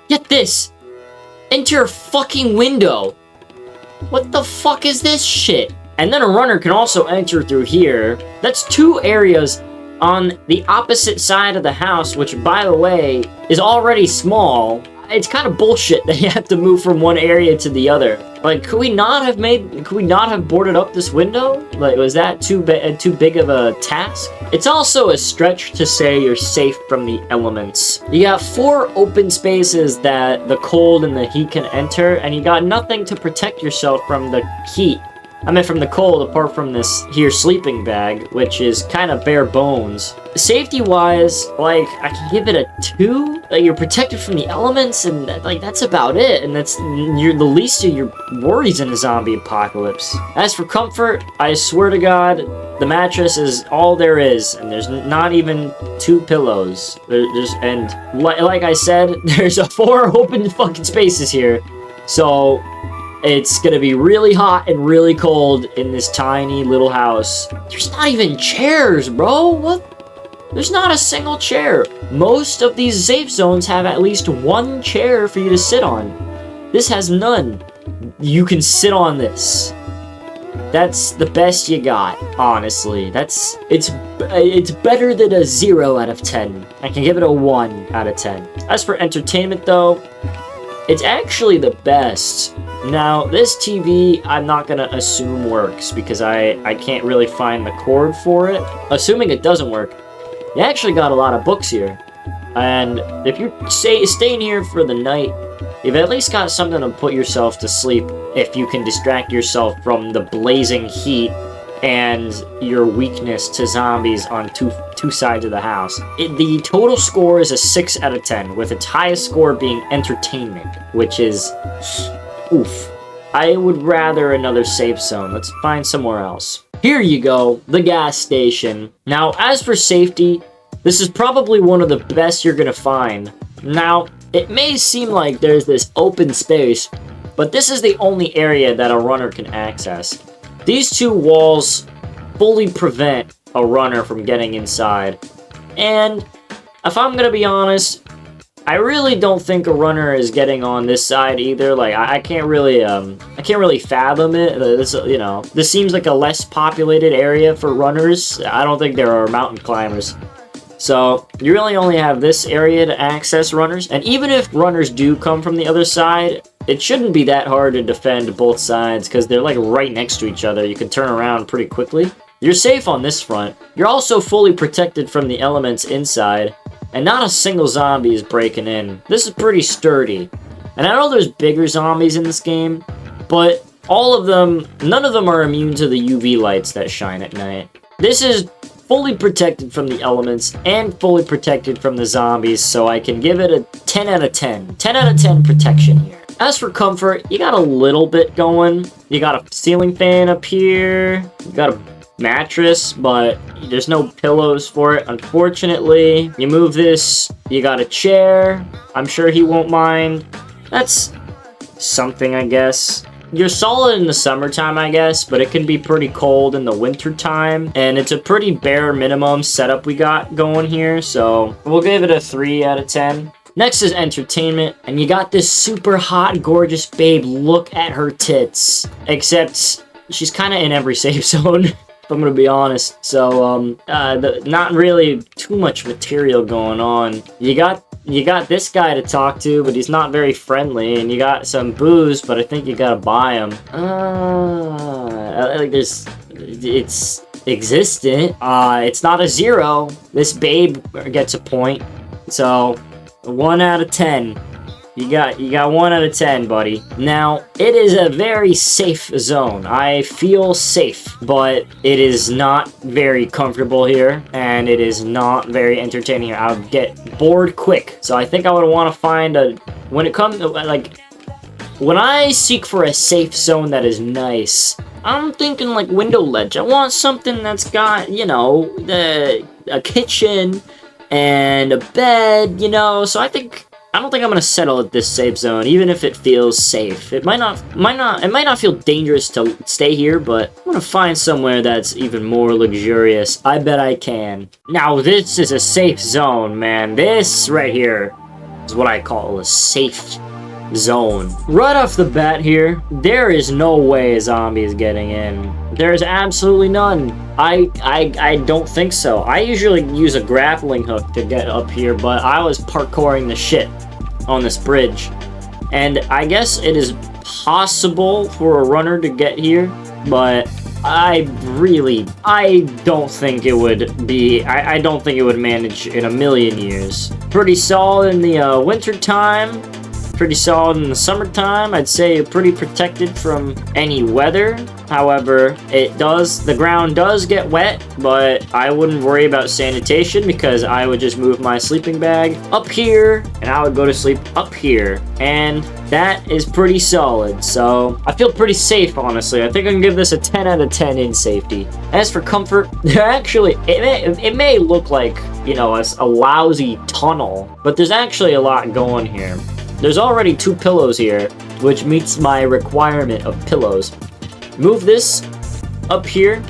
Get this. Enter a fucking window. What the fuck is this shit? And then a runner can also enter through here. That's 2 areas on the opposite side of the house, which, by the way, is already small. It's kind of bullshit that you have to move from one area to the other. Like, could we not have boarded up this window? Like, was that too big of a task? It's also a stretch to say you're safe from the elements. You got 4 open spaces that the cold and the heat can enter, and you got nothing to protect yourself from the heat. I meant from the cold, apart from this here sleeping bag, which is kind of bare bones. Safety-wise, like, I can give it a 2. Like, you're protected from the elements, and like that's about it. And you're the least of your worries in a zombie apocalypse. As for comfort, I swear to God, the mattress is all there is, and there's not even 2 pillows. Like I said, there's 4 open fucking spaces here, so it's gonna be really hot and really cold in this tiny little house. There's not even chairs, bro. What? There's not a single chair. Most of these safe zones have at least 1 chair for you to sit on. This has none. You can sit on this. That's the best you got, honestly. It's better than a 0 out of 10. I can give it a 1 out of 10. As for entertainment, though, it's actually the best. Now, this TV, I'm not gonna assume works because I can't really find the cord for it. Assuming it doesn't work, you actually got a lot of books here. And if you're staying here for the night, you've at least got something to put yourself to sleep if you can distract yourself from the blazing heat and your weakness to zombies on two sides of the house. The total score is a 6 out of 10, with its highest score being entertainment, which is oof. I would rather another safe zone. Let's find somewhere else. Here you go, the gas station. Now, as for safety, this is probably one of the best you're gonna find. Now, it may seem like there's this open space, but this is the only area that a runner can access. These 2 walls fully prevent a runner from getting inside. And if I'm gonna be honest, I really don't think a runner is getting on this side either. Like, I can't really fathom it. This seems like a less populated area for runners. I don't think there are mountain climbers. So, you really only have this area to access runners. And even if runners do come from the other side, it shouldn't be that hard to defend both sides because they're like right next to each other. You can turn around pretty quickly. You're safe on this front. You're also fully protected from the elements inside. And not a single zombie is breaking in. This is pretty sturdy. And I know there's bigger zombies in this game, but none of them are immune to the UV lights that shine at night. This is fully protected from the elements and fully protected from the zombies, so I can give it a 10 out of 10. 10 out of 10 protection here. As for comfort, you got a little bit going. You got a ceiling fan up here. You got a mattress, but there's no pillows for it, unfortunately. You move this, you got a chair. I'm sure he won't mind. That's something, I guess. You're solid in the summertime, I guess, but it can be pretty cold in the wintertime, and it's a pretty bare minimum setup we got going here, so we'll give it a 3 out of 10. Next is entertainment, and you got this super hot, gorgeous babe. Look at her tits. Except she's kind of in every safe zone. If I'm gonna be honest. So, not really too much material going on. You got this guy to talk to, but he's not very friendly, and you got some booze, but I think you gotta buy him. It's existent. It's not a 0. This babe gets a point. So, 1 out of 10. You got 1 out of 10, buddy. Now, it is a very safe zone. I feel safe, but it is not very comfortable here, and it is not very entertaining here. I'll get bored quick. So I think I would want to find when it comes to, like, when I seek for a safe zone that is nice, I'm thinking like window ledge. I want something that's got, a kitchen and a bed, so I don't think I'm gonna settle at this safe zone, even if it feels safe. It might not feel dangerous to stay here, but I'm gonna find somewhere that's even more luxurious. I bet I can. Now, this is a safe zone, man. This right here is what I call a safe zone. Right off the bat here, there is no way a zombie is getting in. There is absolutely none. I don't think so. I usually use a grappling hook to get up here, but I was parkouring the shit on this bridge. And I guess it is possible for a runner to get here, but I don't think it would be, I don't think it would manage in a million years. Pretty solid in the winter time. Pretty solid in the summertime. I'd say you're pretty protected from any weather. However, the ground does get wet, but I wouldn't worry about sanitation because I would just move my sleeping bag up here and I would go to sleep up here. And that is pretty solid. So I feel pretty safe, honestly. I think I can give this a 10 out of 10 in safety. As for comfort, it may look like, you know, a lousy tunnel, but there's actually a lot going here. There's already 2 pillows here, which meets my requirement of pillows. Move this up here,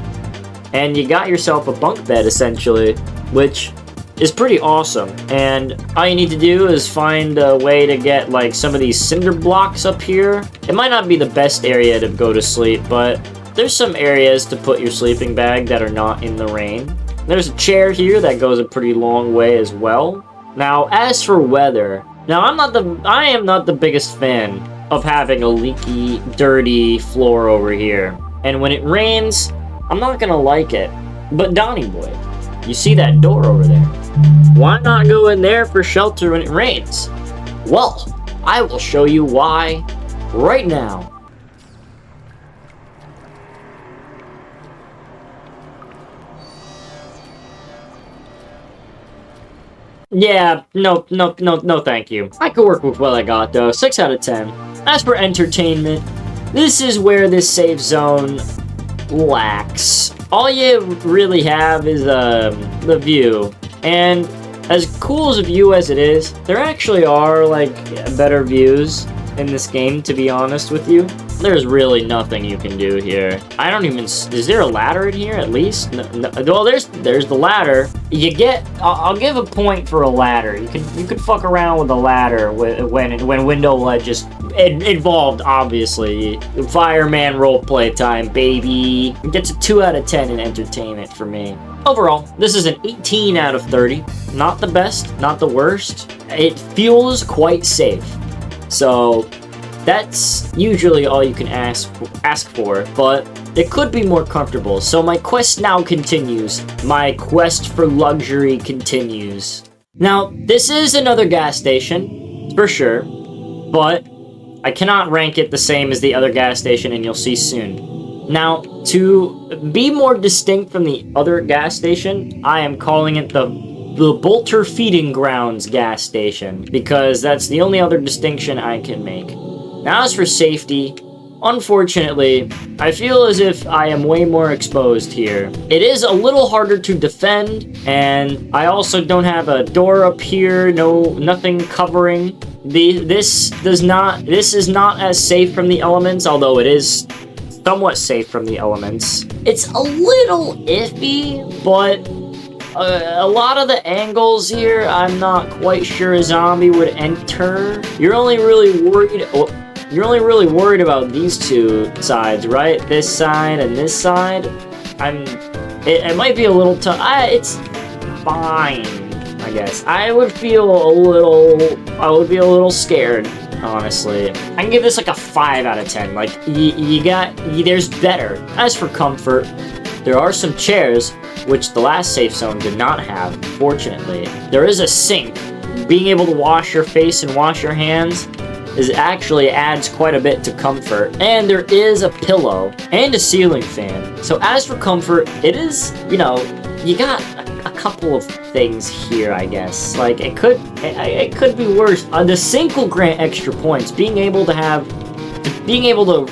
and you got yourself a bunk bed, essentially, which is pretty awesome. And all you need to do is find a way to get, like, some of these cinder blocks up here. It might not be the best area to go to sleep, but there's some areas to put your sleeping bag that are not in the rain. There's a chair here that goes a pretty long way as well. Now, as for weather, I am not the biggest fan of having a leaky, dirty floor over here. And when it rains, I'm not gonna like it. But Donnie boy, you see that door over there? Why not go in there for shelter when it rains? Well, I will show you why right now. Yeah, no, thank you. I could work with what I got, though. 6 out of 10. As for entertainment, this is where this safe zone lacks. All you really have is the view. And as cool as a view as it is, there actually are, like, better views in this game, to be honest with you. There's really nothing you can do here. I don't even... Is there a ladder in here, at least? No, well, there's the ladder. You get... I'll give a point for a ladder. You could fuck around with a ladder when window ledges involved, obviously. Fireman roleplay time, baby. It gets a 2 out of 10 in entertainment for me. Overall, this is an 18 out of 30. Not the best, not the worst. It feels quite safe. So... that's usually all you can ask for, but it could be more comfortable. So my quest now continues. My quest for luxury continues. Now, this is another gas station, for sure, but I cannot rank it the same as the other gas station, and you'll see soon. Now, to be more distinct from the other gas station, I am calling it the Bolter Feeding Grounds gas station, because that's the only other distinction I can make. Now, as for safety, unfortunately, I feel as if I am way more exposed here. It is a little harder to defend, and I also don't have a door up here, nothing covering. This is not as safe from the elements, although it is somewhat safe from the elements. It's a little iffy, but a lot of the angles here, I'm not quite sure a zombie would enter. You're only really worried about these 2 sides, right? This side and this side. It might be a little tough. It's fine, I guess. I would be a little scared, honestly. I can give this like a 5 out of 10. Like, there's better. As for comfort, there are some chairs, which the last safe zone did not have, fortunately. There is a sink. Being able to wash your face and wash your hands actually adds quite a bit to comfort. And there is a pillow and a ceiling fan. So as for comfort, it is, you know, you got a couple of things here, I guess. Like, it could be worse. The sink will grant extra points. Being able to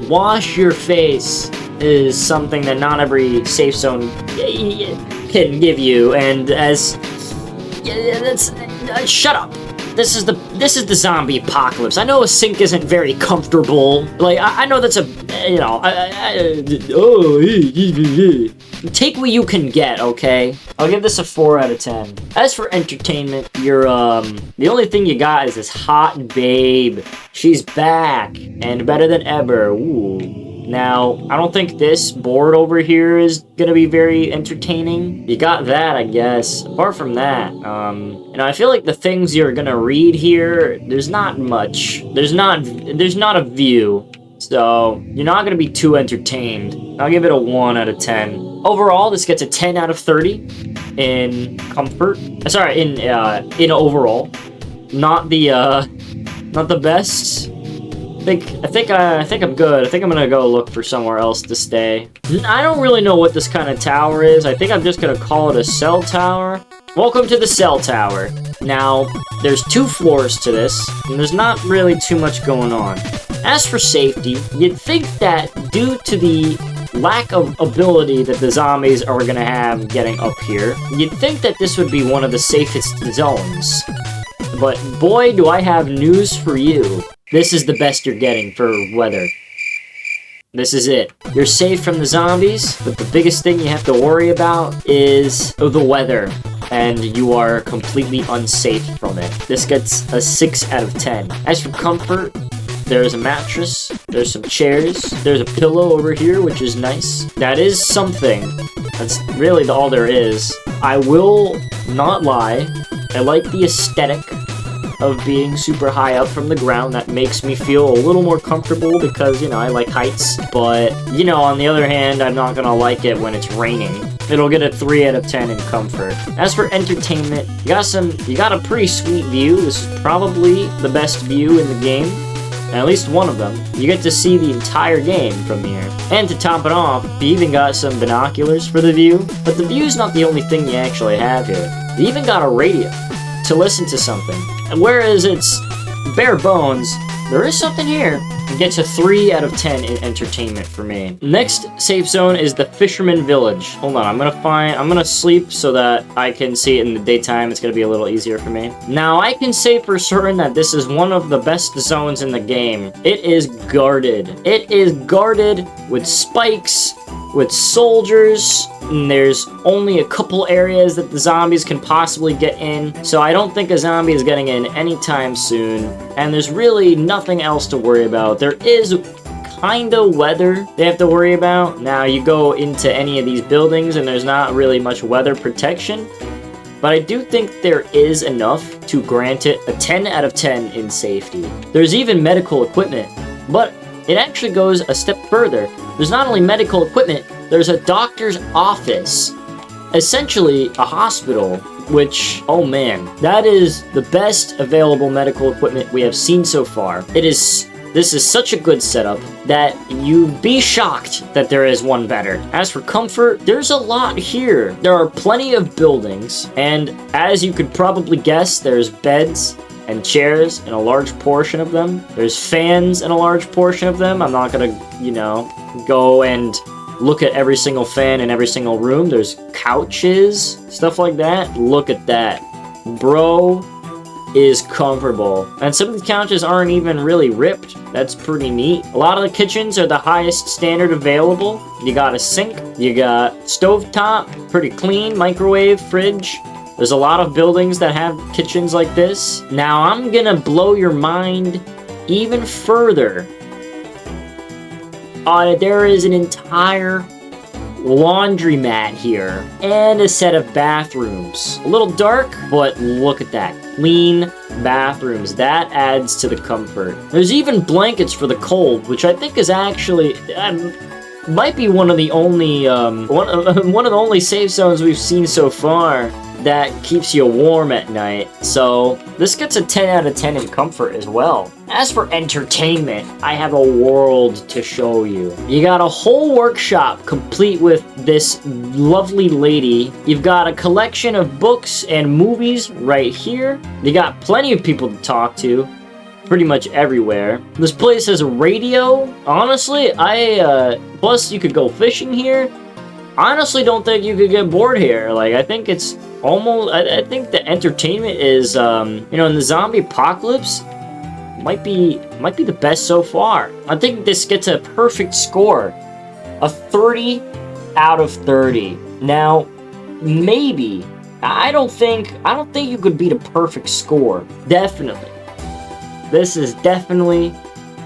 wash your face is something that not every safe zone can give you. And shut up. This is the zombie apocalypse. I know a sink isn't very comfortable. Like, I know that's a, you know, take what you can get, okay? I'll give this a 4 out of 10. As for entertainment, the only thing you got is this hot babe. She's back and better than ever. Ooh. Now, I don't think this board over here is gonna be very entertaining. You got that, I guess. Apart from that, you know, I feel like the things you're gonna read here, there's not much. There's not a view. So, you're not gonna be too entertained. I'll give it a 1 out of 10. Overall, this gets a 10 out of 30 in comfort. Sorry, in overall. Not the Not the best. I think I'm good. I think I'm gonna go look for somewhere else to stay. I don't really know what this kind of tower is. I think I'm just gonna call it a cell tower. Welcome to the cell tower. Now, there's 2 floors to this, and there's not really too much going on. As for safety, you'd think that due to the lack of ability that the zombies are gonna have getting up here, you'd think that this would be one of the safest zones. But boy, do I have news for you. This is the best you're getting for weather. This is it. You're safe from the zombies, but the biggest thing you have to worry about is the weather. And you are completely unsafe from it. This gets a 6 out of 10. As for comfort, there's a mattress, there's some chairs, there's a pillow over here, which is nice. That is something. That's really all there is. I will not lie, I like the aesthetic of being super high up from the ground. That makes me feel a little more comfortable because, you know, I like heights. But, you know, on the other hand, I'm not gonna like it when it's raining. It'll get a 3 out of 10 in comfort. As for entertainment, you got a pretty sweet view. This is probably the best view in the game. At least one of them. You get to see the entire game from here. And to top it off, you even got some binoculars for the view. But the view's not the only thing you actually have here. You even got a radio to listen to something. And whereas it's bare bones, there is something here. It gets a 3 out of 10 in entertainment for me. Next safe zone is the Fisherman Village. Hold on, I'm gonna sleep so that I can see it in the daytime. It's gonna be a little easier for me. Now, I can say for certain that this is one of the best zones in the game. It is guarded. It is guarded with spikes, with soldiers, and there's only a couple areas that the zombies can possibly get in, so I don't think a zombie is getting in anytime soon, and there's really nothing else to worry about. There is kinda weather they have to worry about. Now, you go into any of these buildings and there's not really much weather protection, but I do think there is enough to grant it a 10 out of 10 in safety. There's even medical equipment, but it actually goes a step further. There's not only medical equipment, there's a doctor's office. Essentially, a hospital, which, oh man, that is the best available medical equipment we have seen so far. This is such a good setup that you'd be shocked that there is one better. As for comfort, there's a lot here. There are plenty of buildings, and as you could probably guess, there's beds and chairs in a large portion of them. There's fans in a large portion of them. I'm not gonna, you know, go and look at every single fan in every single room. There's couches, stuff like that. Look at that. Bro is comfortable. And some of the couches aren't even really ripped. That's pretty neat. A lot of the kitchens are the highest standard available. You got a sink, you got stovetop, pretty clean, microwave, fridge. There's a lot of buildings that have kitchens like this. Now, I'm gonna blow your mind even further. There is an entire laundromat here and a set of bathrooms. A little dark, but look at that. Clean bathrooms. That adds to the comfort. There's even blankets for the cold, which I think is actually... might be one of the only one of the only safe zones we've seen so far that keeps you warm at night. So this gets a 10 out of 10 in comfort as well. As for entertainment, I have a world to show you. You got a whole workshop complete with this lovely lady. You've got a collection of books and movies right here. You got plenty of people to talk to. Pretty much everywhere. This place has a radio. Honestly, plus you could go fishing here. Honestly, don't think you could get bored here. Like, I think it's almost, I think the entertainment is, you know, in the zombie apocalypse, might be the best so far. I think this gets a perfect score. A 30 out of 30. Now, maybe, I don't think you could beat a perfect score. Definitely. This is definitely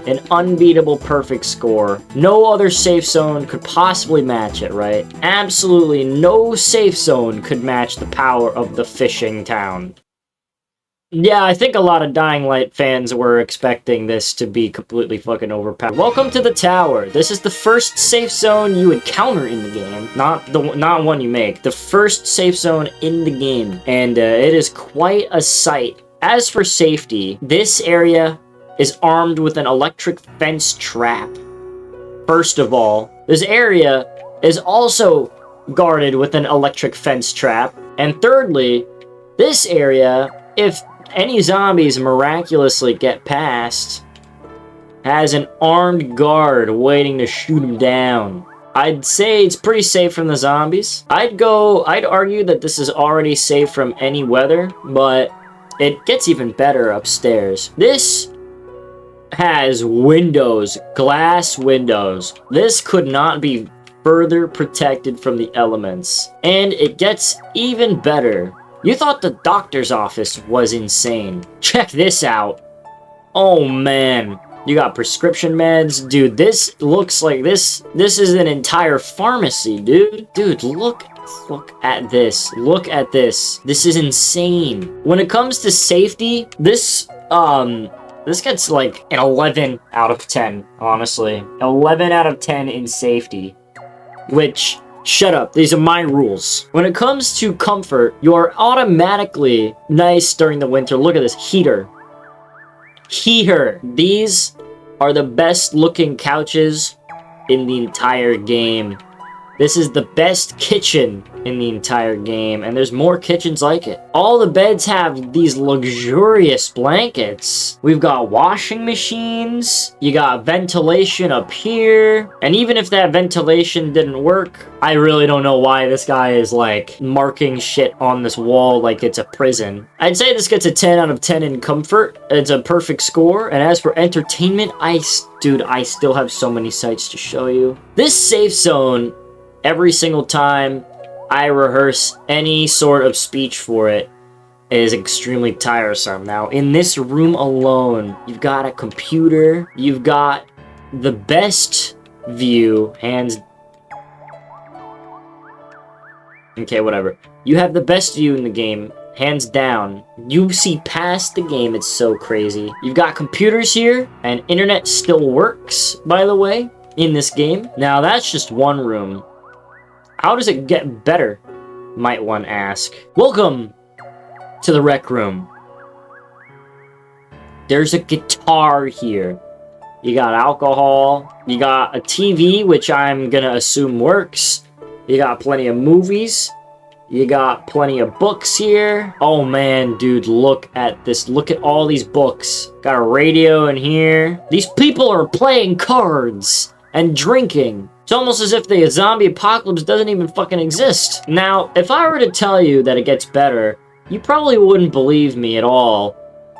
an unbeatable perfect score. No other safe zone could possibly match it, right? Absolutely no safe zone could match the power of the fishing town. Yeah, I think a lot of Dying Light fans were expecting this to be completely fucking overpowered. Welcome to the tower. This is the first safe zone you encounter in the game. Not one you make. The first safe zone in the game. And it is quite a sight. As for safety, this area is armed with an electric fence trap. First of all, this area is also guarded with an electric fence trap. And thirdly, this area, if any zombies miraculously get past, has an armed guard waiting to shoot them down. I'd say it's pretty safe from the zombies. I'd argue that this is already safe from any weather, but it gets even better upstairs. This has windows, glass windows. This could not be further protected from the elements. And it gets even better. You thought the doctor's office was insane. Check this out. Oh man. You got prescription meds. Dude, this looks like this is an entire pharmacy, dude. Dude, look at this. Look at this. This is insane. When it comes to safety, this gets like an 11 out of 10, honestly. 11 out of 10 in safety. Which, shut up, these are my rules. When it comes to comfort, you are automatically nice during the winter. Look at this heater. These are the best looking couches in the entire game. This is the best kitchen in the entire game, and there's more kitchens like it. All the beds have these luxurious blankets. We've got washing machines, you got ventilation up here, and even if that ventilation didn't work, I really don't know why this guy is like marking shit on this wall like it's a prison. I'd say this gets a 10 out of 10 in comfort. It's a perfect score, and as for entertainment, dude, I still have so many sites to show you. This safe zone, every single time I rehearse any sort of speech for it, is extremely tiresome. Now, in this room alone, you've got a computer, you've got the best view, okay, whatever. You have the best view in the game, hands down. You see past the game, it's so crazy. You've got computers here, and internet still works, by the way, in this game. Now, that's just one room. How does it get better, might one ask. Welcome to the rec room. There's a guitar here. You got alcohol. You got a TV, which I'm gonna assume works. You got plenty of movies. You got plenty of books here. Oh man, dude, look at this. Look at all these books. Got a radio in here. These people are playing cards and drinking. It's almost as if the zombie apocalypse doesn't even fucking exist. Now, if I were to tell you that it gets better, you probably wouldn't believe me at all.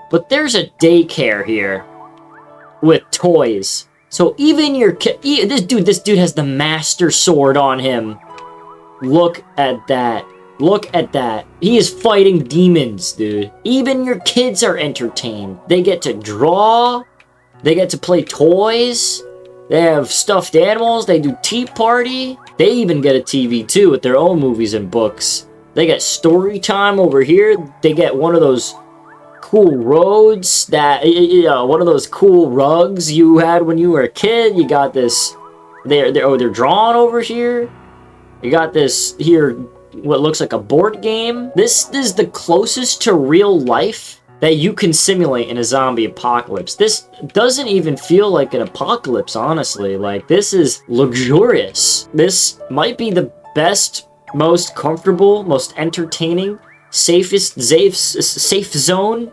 But there's a daycare here with toys. So even your kid, this dude has the master sword on him. Look at that. Look at that. He is fighting demons, dude. Even your kids are entertained. They get to draw. They get to play toys. They have stuffed animals, they do tea party. They even get a TV too with their own movies and books. They get story time over here. They get one of those cool roads that, one of those cool rugs you had when you were a kid. You got this, they're drawn over here. You got this here, what looks like a board game. This is the closest to real life that you can simulate in a zombie apocalypse. This doesn't even feel like an apocalypse, honestly. Like, this is luxurious. This might be the best, most comfortable, most entertaining, safe zone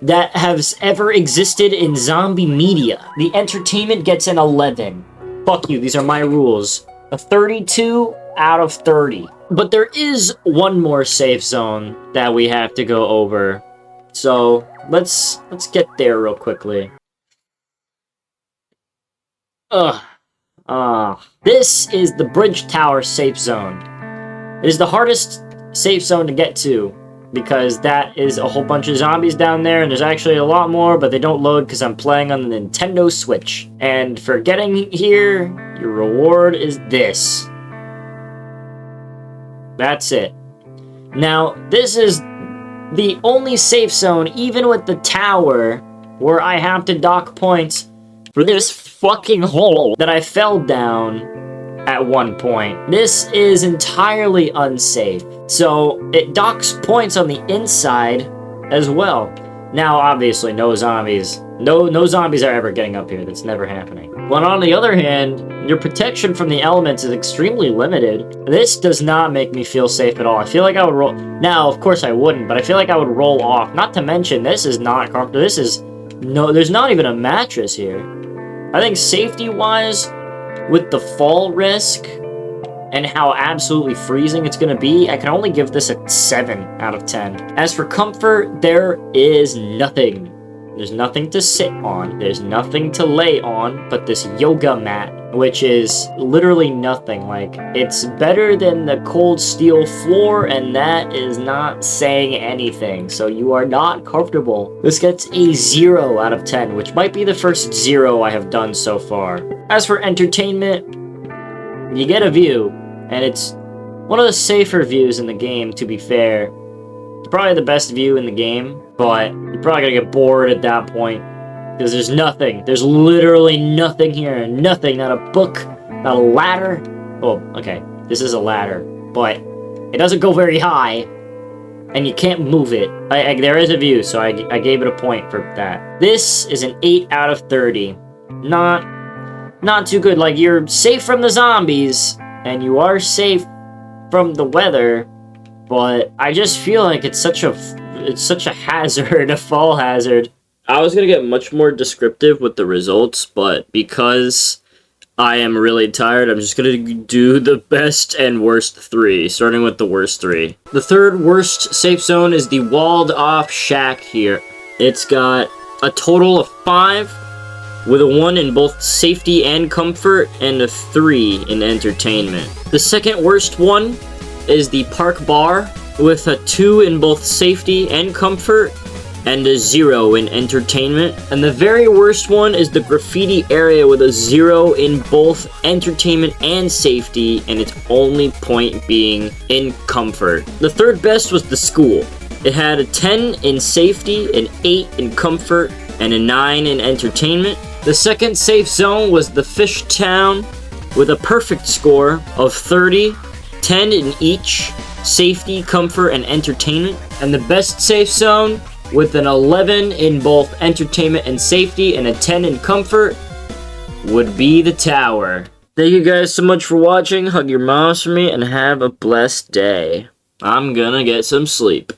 that has ever existed in zombie media. The entertainment gets an 11. Fuck you, these are my rules. A 32 out of 30. But there is one more safe zone that we have to go over. So, let's get there real quickly. This is the Bridge Tower safe zone. It is the hardest safe zone to get to, because that is a whole bunch of zombies down there, and there's actually a lot more, but they don't load because I'm playing on the Nintendo Switch. And for getting here, your reward is this. That's it. Now, this is the only safe zone, even with the tower, where I have to dock points for this fucking hole that I fell down at one point. This is entirely unsafe. So it docks points on the inside as well. Now, obviously, no zombies No zombies are ever getting up here. That's never happening. But on the other hand, your protection from the elements is extremely limited. This does not make me feel safe at all. I feel like I would roll... Now, of course I wouldn't, but I feel like I would roll off. Not to mention, this is not comfortable. This is... No, there's not even a mattress here. I think safety-wise, with the fall risk and how absolutely freezing it's gonna be, I can only give this a 7 out of 10. As for comfort, there is nothing. There's nothing to sit on, there's nothing to lay on, but this yoga mat, which is literally nothing. Like, it's better than the cold steel floor, and that is not saying anything, so you are not comfortable. This gets a 0 out of 10, which might be the first 0 I have done so far. As for entertainment, you get a view, and it's one of the safer views in the game, to be fair. It's probably the best view in the game, but you're probably gonna get bored at that point, because there's nothing. There's literally nothing here. Nothing. Not a book, not a ladder. Oh, okay. This is a ladder, but it doesn't go very high, and you can't move it. There is a view, so I gave it a point for that. This is an 8 out of 30. Not too good. Like, you're safe from the zombies, and you are safe from the weather, but I just feel like it's such a hazard, a fall hazard. I was gonna get much more descriptive with the results, but because I am really tired, I'm just gonna do the best and worst 3, starting with the worst 3. The third worst safe zone is the walled off shack here. It's got a total of 5, with a 1 in both safety and comfort, and a 3 in entertainment. The second worst one is the park bar, with a 2 in both safety and comfort, and a 0 in entertainment. And the very worst one is the graffiti area, with a 0 in both entertainment and safety, and its only point being in comfort. The third best was the school. It had a 10 in safety, an 8 in comfort, and a 9 in entertainment. The second safe zone was the Fish Town, with a perfect score of 30, 10 in each, safety, comfort, and entertainment. And the best safe zone, with an 11 in both entertainment and safety, and a 10 in comfort, would be the tower. Thank you guys so much for watching. Hug your moms for me, and have a blessed day. I'm gonna get some sleep.